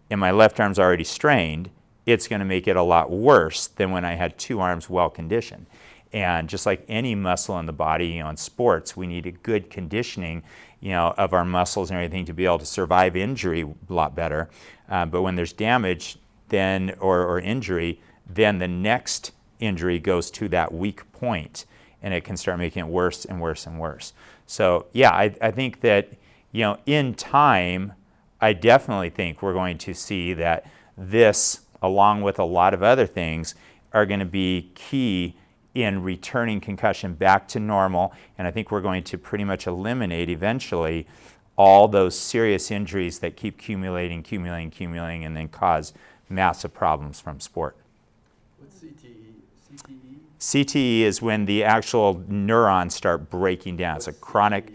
and my left arm's already strained, it's going to make it a lot worse than when I had 2 arms well conditioned. And just like any muscle in the body, in sports, we need a good conditioning, of our muscles and everything to be able to survive injury a lot better. But when there's damage, then or injury, then the next injury goes to that weak point, and it can start making it worse and worse and worse. So yeah, I think that in time, I definitely think we're going to see that this, along with a lot of other things, are going to be key in returning concussion back to normal. And I think we're going to pretty much eliminate eventually all those serious injuries that keep accumulating, and then cause massive problems from sport. What's CTE? CTE? CTE is when the actual neurons start breaking down. It's a chronic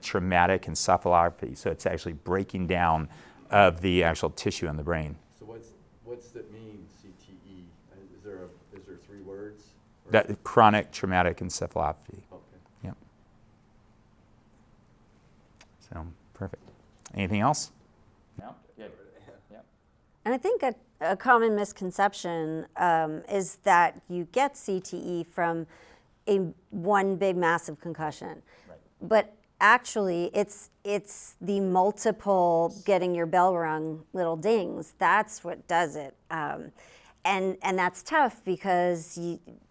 traumatic encephalopathy. So it's actually breaking down of the actual tissue in the brain. So what's that mean, CTE? Is there 3 words? That chronic traumatic encephalopathy. Okay. Yep. So perfect. Anything else? No. Good. Yep. And I think a common misconception is that you get CTE from one big massive concussion. Right. But actually, it's the multiple getting your bell rung little dings. That's what does it. And that's tough because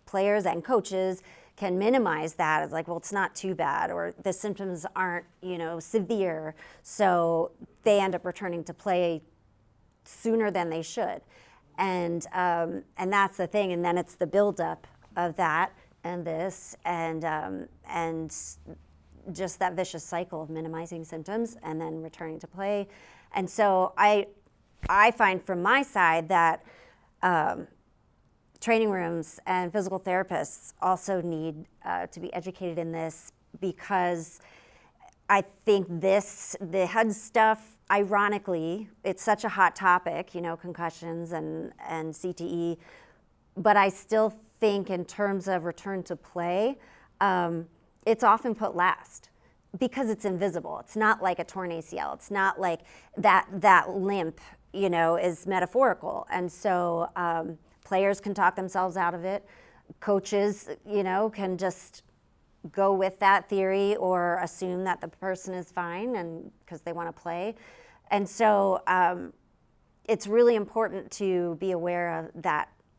players and coaches can minimize that as like, well, it's not too bad, or the symptoms aren't, severe. So they end up returning to play sooner than they should. And that's the thing. And then it's the buildup of that and this and just that vicious cycle of minimizing symptoms and then returning to play. And so I find from my side that training rooms and physical therapists also need to be educated in this, because I think the HUD stuff, ironically, it's such a hot topic, concussions and CTE, but I still think in terms of return to play, it's often put last because it's invisible. It's not like a torn ACL. It's not like that limp, is metaphorical. And so players can talk themselves out of it. Coaches, can just go with that theory or assume that the person is fine and because they want to play. And so it's really important to be aware of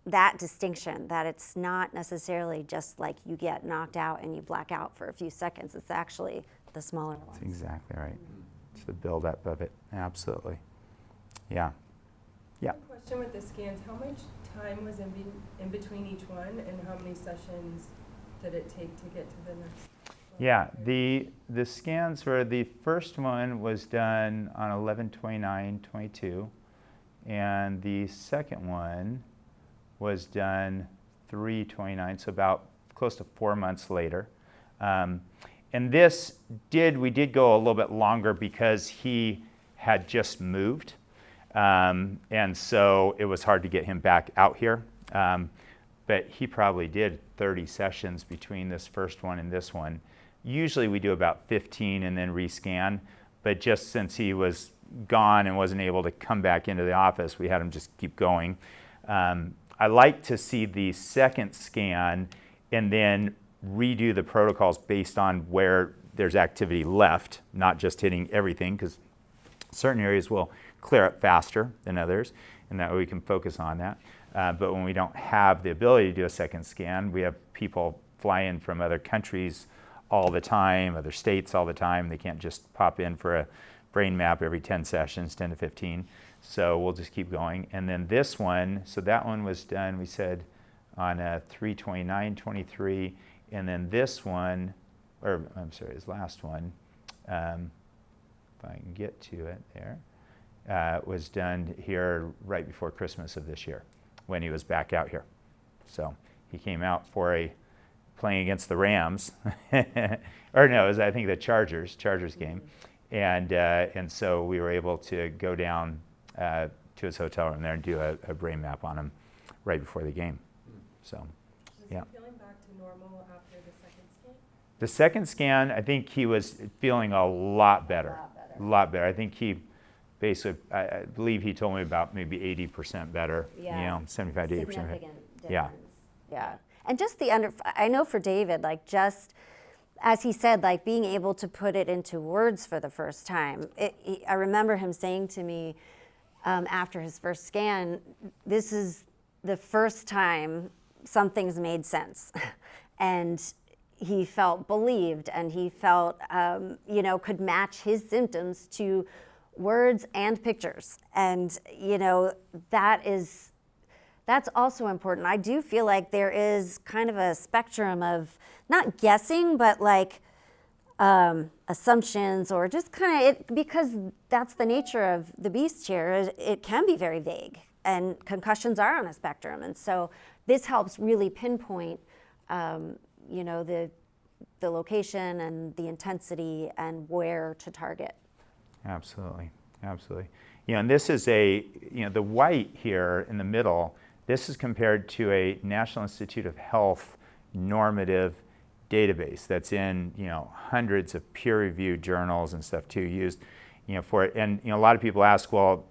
that distinction, that it's not necessarily just like you get knocked out and you black out for a few seconds. It's actually the smaller ones. That's exactly right. It's the buildup of it. Absolutely. Yeah. Yeah. Question with the scans, how much time was in between each one, and how many sessions did it take to get to the next one? Yeah, the scans were, the first one was done on 11/29/22, and the second one was done 3/29, so about close to 4 months later. And we did go a little bit longer because he had just moved, and so it was hard to get him back out here. But he probably did 30 sessions between this first one and this one. Usually we do about 15 and then rescan, but just since he was gone and wasn't able to come back into the office, we had him just keep going. I like to see the second scan and then redo the protocols based on where there's activity left, not just hitting everything, because certain areas will clear up faster than others, and that way we can focus on that. But when we don't have the ability to do a second scan, we have people fly in from other countries all the time, other states all the time. They can't just pop in for a brain map every 10 sessions, 10 to 15. So we'll just keep going. And then this one, so that one was done, we said, on 3/29/23. And then this one, or I'm sorry, his last one, if I can get to it there, was done here right before Christmas of this year, when he was back out here. So he came out for playing against the Rams, or no, it was, I think, the Chargers game. And so we were able to go down to his hotel room there and do a brain map on him right before the game. So, yeah. Was he feeling back to normal after the second scan? The second scan, I think he was feeling a lot better. A lot better. I think he basically, I believe he told me about maybe 80% better. Yeah. 75 to 80%. Significant difference. Yeah. Yeah. And just I know for David, like, just as he said, like, being able to put it into words for the first time. I remember him saying to me after his first scan, this is the first time something's made sense. And he felt believed, and he felt, could match his symptoms to words and pictures. And, that's also important. I do feel like there is kind of a spectrum of not guessing, but like assumptions, or just kind of because that's the nature of the beast here. It can be very vague, and concussions are on a spectrum. And so this helps really pinpoint, the location and the intensity and where to target. Absolutely. And this is the white here in the middle. This is compared to a National Institute of Health normative database that's in, hundreds of peer-reviewed journals and stuff too, used, for it. And, a lot of people ask, well,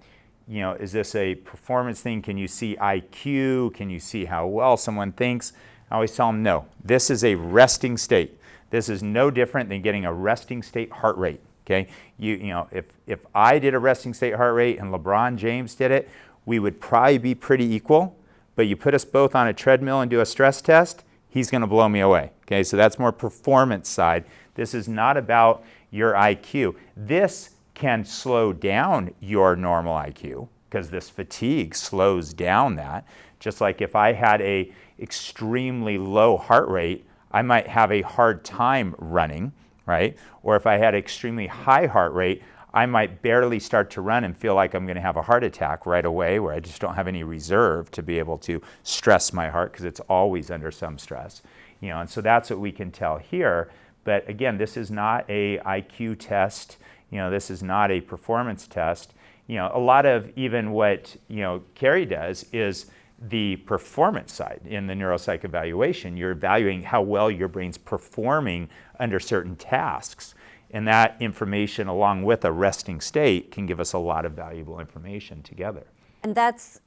is this a performance thing? Can you see IQ? Can you see how well someone thinks? I always tell them, no, this is a resting state. This is no different than getting a resting state heart rate. Okay, if I did a resting state heart rate and LeBron James did it, we would probably be pretty equal. But you put us both on a treadmill and do a stress test, he's going to blow me away. Okay, so that's more performance side. This is not about your IQ. This can slow down your normal IQ because this fatigue slows down that. Just like if I had a extremely low heart rate, I might have a hard time running, right? Or if I had extremely high heart rate, I might barely start to run and feel like I'm going to have a heart attack right away, where I just don't have any reserve to be able to stress my heart, because it's always under some stress. And so that's what we can tell here. But again, this is not a IQ test. This is not a performance test. A lot of even what Carrie does is the performance side in the neuropsych evaluation. You're evaluating how well your brain's performing under certain tasks. And that information, along with a resting state, can give us a lot of valuable information together. And that's,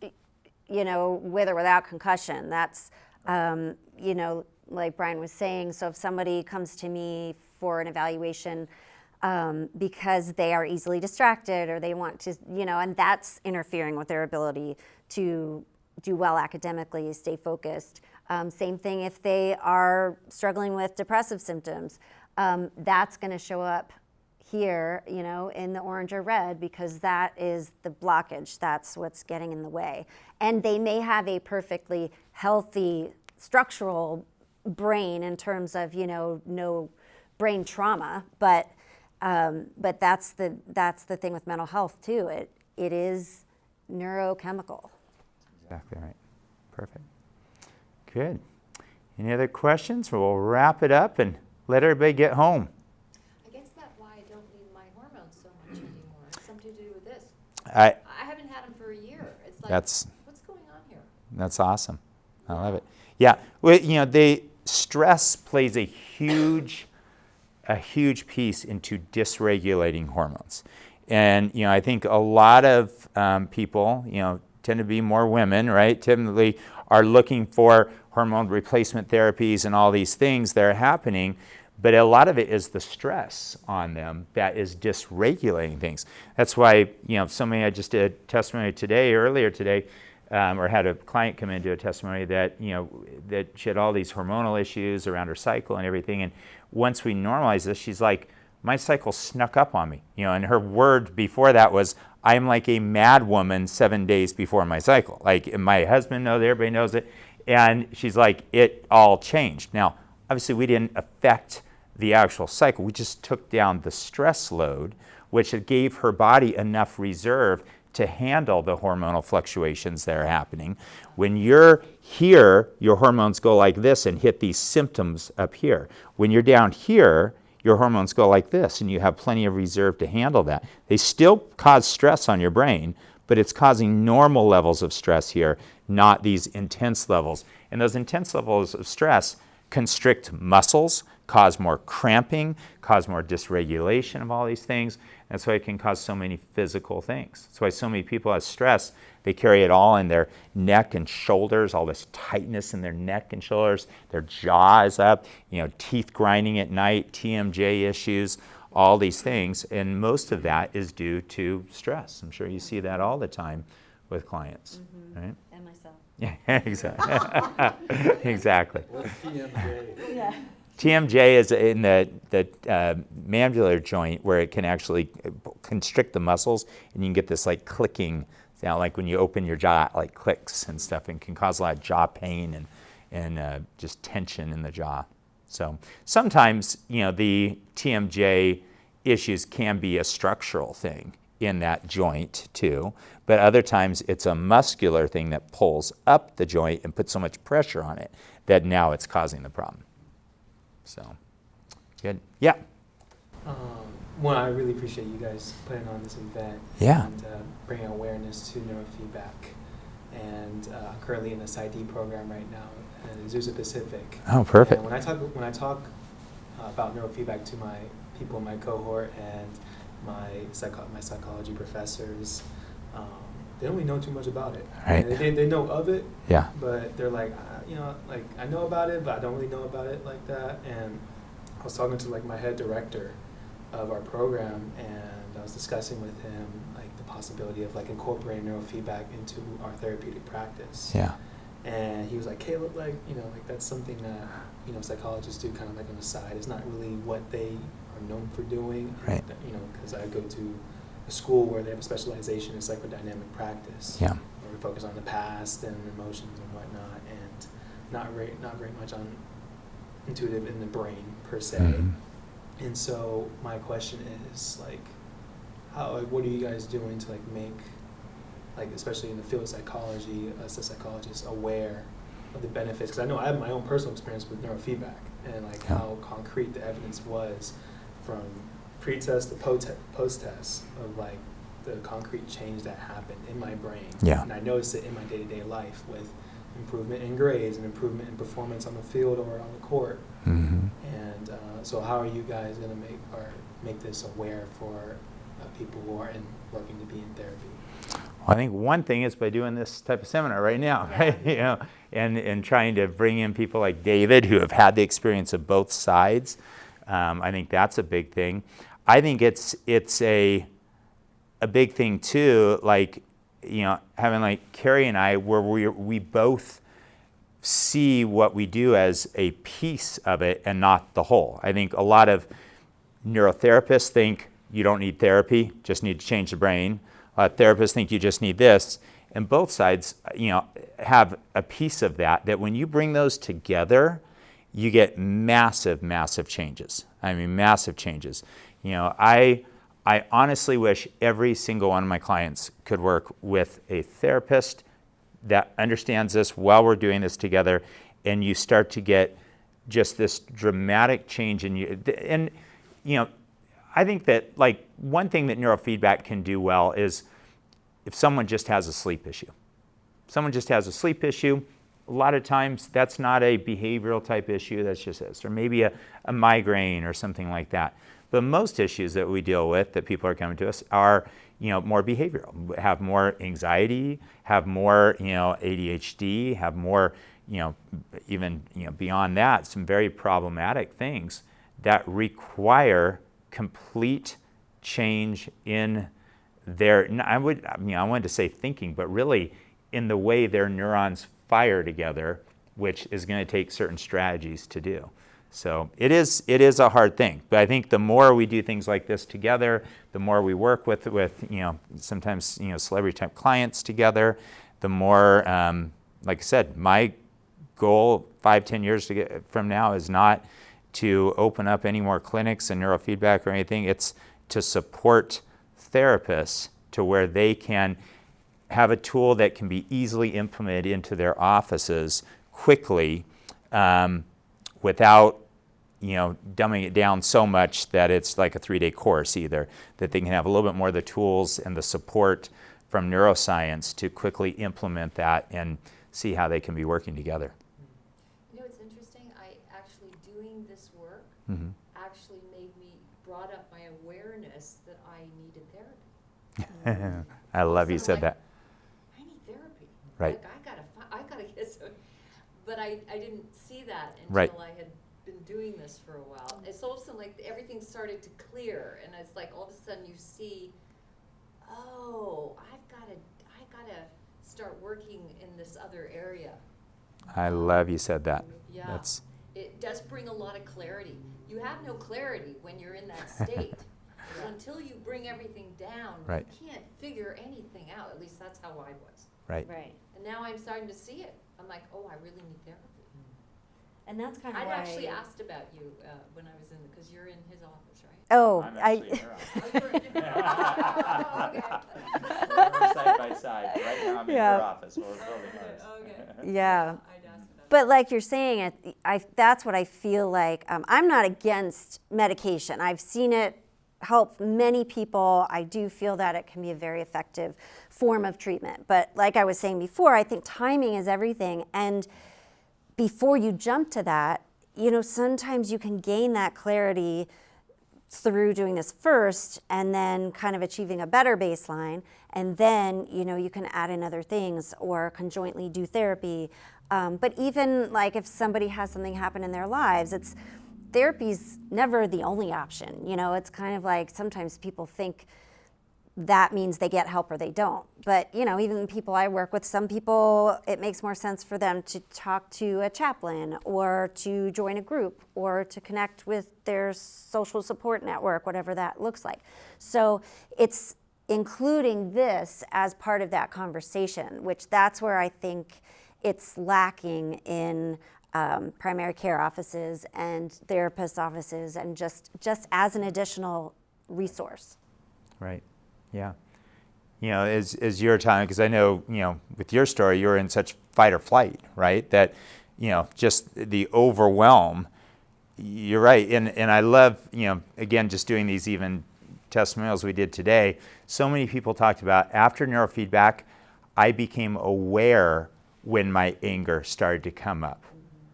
with or without concussion. That's, like Bryan was saying, so if somebody comes to me for an evaluation because they are easily distracted, or they want to, and that's interfering with their ability to do well academically, stay focused. Same thing if they are struggling with depressive symptoms. That's going to show up here, in the orange or red, because that is the blockage. That's what's getting in the way. And they may have a perfectly healthy structural brain in terms of, no brain trauma, but that's the thing with mental health too. It is neurochemical. Exactly right. Perfect. Good. Any other questions? We'll wrap it up and let everybody get home. I guess that's why I don't need my hormones so much anymore. It's something to do with this. I haven't had them for a year. It's like, That's what's going on here? That's awesome. I love it. Yeah. Well, stress plays a huge piece into dysregulating hormones. And, I think a lot of people, tend to be more women, right? Typically are looking for hormone replacement therapies and all these things that are happening. But a lot of it is the stress on them that is dysregulating things. That's why, I just did a testimony earlier today, or had a client come in and do a testimony that, that she had all these hormonal issues around her cycle and everything. And once we normalize this, she's like, my cycle snuck up on me. And her word before that was, I'm like a mad woman 7 days before my cycle. Like, my husband knows it, everybody knows it. And she's like, it all changed. Now, obviously we didn't affect the actual cycle. We just took down the stress load, which gave her body enough reserve to handle the hormonal fluctuations that are happening. When you're here, your hormones go like this and hit these symptoms up here. When you're down here, your hormones go like this, and you have plenty of reserve to handle that. They still cause stress on your brain, but it's causing normal levels of stress here, not these intense levels. And those intense levels of stress constrict muscles, cause more cramping, cause more dysregulation of all these things. That's why it can cause so many physical things. That's why so many people have stress. They carry it all in their neck and shoulders, all this tightness in their neck and shoulders. Their jaw is up, teeth grinding at night, TMJ issues, all these things. And most of that is due to stress. I'm sure you see that all the time with clients, right? And myself. Yeah, exactly. Exactly. What's TMJ? Yeah. TMJ is in the mandibular joint, where it can actually constrict the muscles, and you can get this like clicking sound, like when you open your jaw, like clicks and stuff, and can cause a lot of jaw pain and just tension in the jaw. So sometimes, the TMJ issues can be a structural thing in that joint too, but other times it's a muscular thing that pulls up the joint and puts so much pressure on it that now it's causing the problem. So, good. Yeah. One, I really appreciate you guys putting on this event. Yeah. And bringing awareness to neurofeedback. And I'm currently in a PsyD program right now at Azusa Pacific. Oh, perfect. And when I talk about neurofeedback to my people in my cohort and my psychology professors, they don't really know too much about it. Right. They know of it. Yeah. But they're like, I know about it, but I don't really know about it like that. And I was talking to my head director of our program, and I was discussing with him the possibility of incorporating neurofeedback into our therapeutic practice. Yeah. And he was like, Caleb, that's something that psychologists do kind of on the side. It's not really what they are known for doing. Right. Because I go to a school where they have a specialization in psychodynamic practice. Yeah. Where we focus on the past and emotions and whatnot, and not very much on intuitive in the brain per se. Mm-hmm. And so my question is what are you guys doing to like make, like especially in the field of psychology, us as psychologists aware of the benefits? Because I know I have my own personal experience with neurofeedback and like how concrete the evidence was from pre-test to post-test of like the concrete change that happened in my brain. Yeah. And I noticed it in my day-to-day life with improvement in grades and improvement in performance on the field or on the court. Mm-hmm. And so how are you guys going to make this aware for people who are working to be in therapy? Well, I think one thing is by doing this type of seminar right now, right? You know, and trying to bring in people like David who have had the experience of both sides. I think that's a big thing. I think it's a big thing too, like, you know, having like Carrie and I, where we both see what we do as a piece of it and not the whole. I think a lot of neurotherapists think you don't need therapy, just need to change the brain. A lot of therapists think you just need this. And both sides, you know, have a piece of that when you bring those together, you get massive, massive changes. I mean, massive changes. You know, I honestly wish every single one of my clients could work with a therapist that understands this while we're doing this together, and you start to get just this dramatic change in you. And, you know, I think that like one thing that neurofeedback can do well is if someone just has a sleep issue. Someone just has a sleep issue, a lot of times that's not a behavioral type issue, that's just this, or maybe a migraine or something like that. But most issues that we deal with, that people are coming to us, are, you know, more behavioral, have more anxiety, have more, you know, ADHD, have more, you know, even, you know, beyond that, some very problematic things that require complete change in their, I wanted to say thinking, but really in the way their neurons fire together, which is going to take certain strategies to do. So it is a hard thing, but I think the more we do things like this together, the more we work with you know, sometimes, you know, celebrity type clients together, the more, like I said, my goal 5-10 years from now is not to open up any more clinics and neurofeedback or anything. It's to support therapists to where they can have a tool that can be easily implemented into their offices quickly, without, you know, dumbing it down so much that it's like a 3-day course either, that they can have a little bit more of the tools and the support from neuroscience to quickly implement that and see how they can be working together. You know, it's interesting, doing this work actually brought up my awareness that I needed therapy. I love you said that. I need therapy. Right. Like I gotta get some, but I didn't see that until Right. I had been doing this for a while. It's also like everything started to clear, and it's like all of a sudden you see, oh, I gotta start working in this other area. I love you said that. Yeah, it does bring a lot of clarity. You have no clarity when you're in that state. So until you bring everything down, Right. you can't figure anything out. At least that's how I was. Right. Right. And now I'm starting to see it. I'm like, oh, I really need therapy. And that's kind of I'd why. actually asked about you when I was in, because you're in his office, right? Oh, We're side by side. Right now I'm in Yeah. your office. We're building ours. Yeah. I'd asked about But like you're saying, that's what I feel like. I'm not against medication. I've seen it help many people. I do feel that it can be a very effective form of treatment. But like I was saying before, I think timing is everything. And before you jump to that, you know, sometimes you can gain that clarity through doing this first and then kind of achieving a better baseline. And then, you know, you can add in other things or conjointly do therapy. But even like if somebody has something happen in their lives, therapy's never the only option. You know, it's kind of like sometimes people think that means they get help or they don't. But, you know, even people I work with, some people, it makes more sense for them to talk to a chaplain or to join a group or to connect with their social support network, whatever that looks like. So it's including this as part of that conversation, which that's where I think it's lacking in primary care offices and therapist offices, and just as an additional resource. Right. Yeah. As you're telling, because I know, with your story, you're in such fight or flight, right? That, just the overwhelm. You're right. And I love, again, just doing these even testimonials we did today. So many people talked about after neurofeedback, I became aware when my anger started to come up,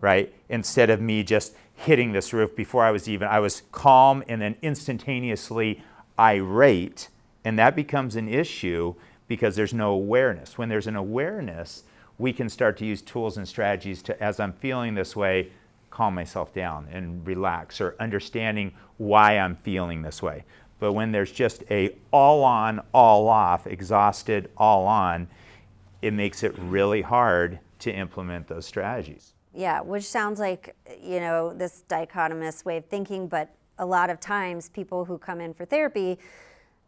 right? Instead of me just hitting this roof before I was calm and then instantaneously irate. And that becomes an issue because there's no awareness. When there's an awareness, we can start to use tools and strategies to, as I'm feeling this way, calm myself down and relax, or understanding why I'm feeling this way. But when there's just a all on, all off, exhausted, all on, it makes it really hard to implement those strategies. Yeah, which sounds like, this dichotomous way of thinking, but a lot of times people who come in for therapy,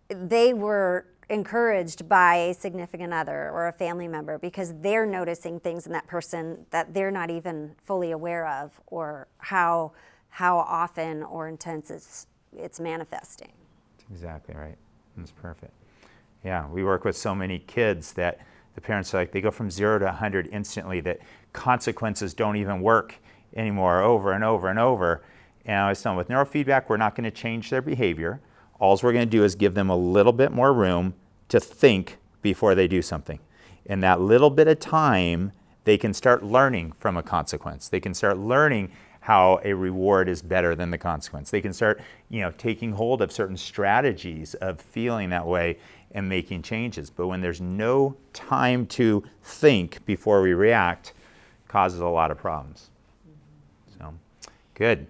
they were encouraged by a significant other or a family member because they're noticing things in that person that they're not even fully aware of, or how often or intense it's manifesting. That's exactly right. That's perfect. Yeah, we work with so many kids that the parents are like, they go from 0 to 100 instantly, that consequences don't even work anymore, over and over and over. And I was telling them, with neurofeedback, we're not going to change their behavior. All we're going to do is give them a little bit more room to think before they do something. In that little bit of time, they can start learning from a consequence. They can start learning how a reward is better than the consequence. They can start, taking hold of certain strategies of feeling that way and making changes. But when there's no time to think before we react, it causes a lot of problems. So, good.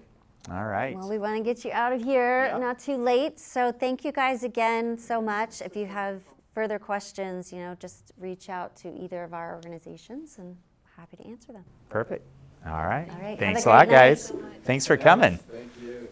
All right. Well, we want to get you out of here not too late. So thank you guys again so much. If you have further questions, just reach out to either of our organizations, and happy to answer them. Perfect. All right. All right. Thanks Have a a lot, great night. guys. Thanks for coming. Thank you.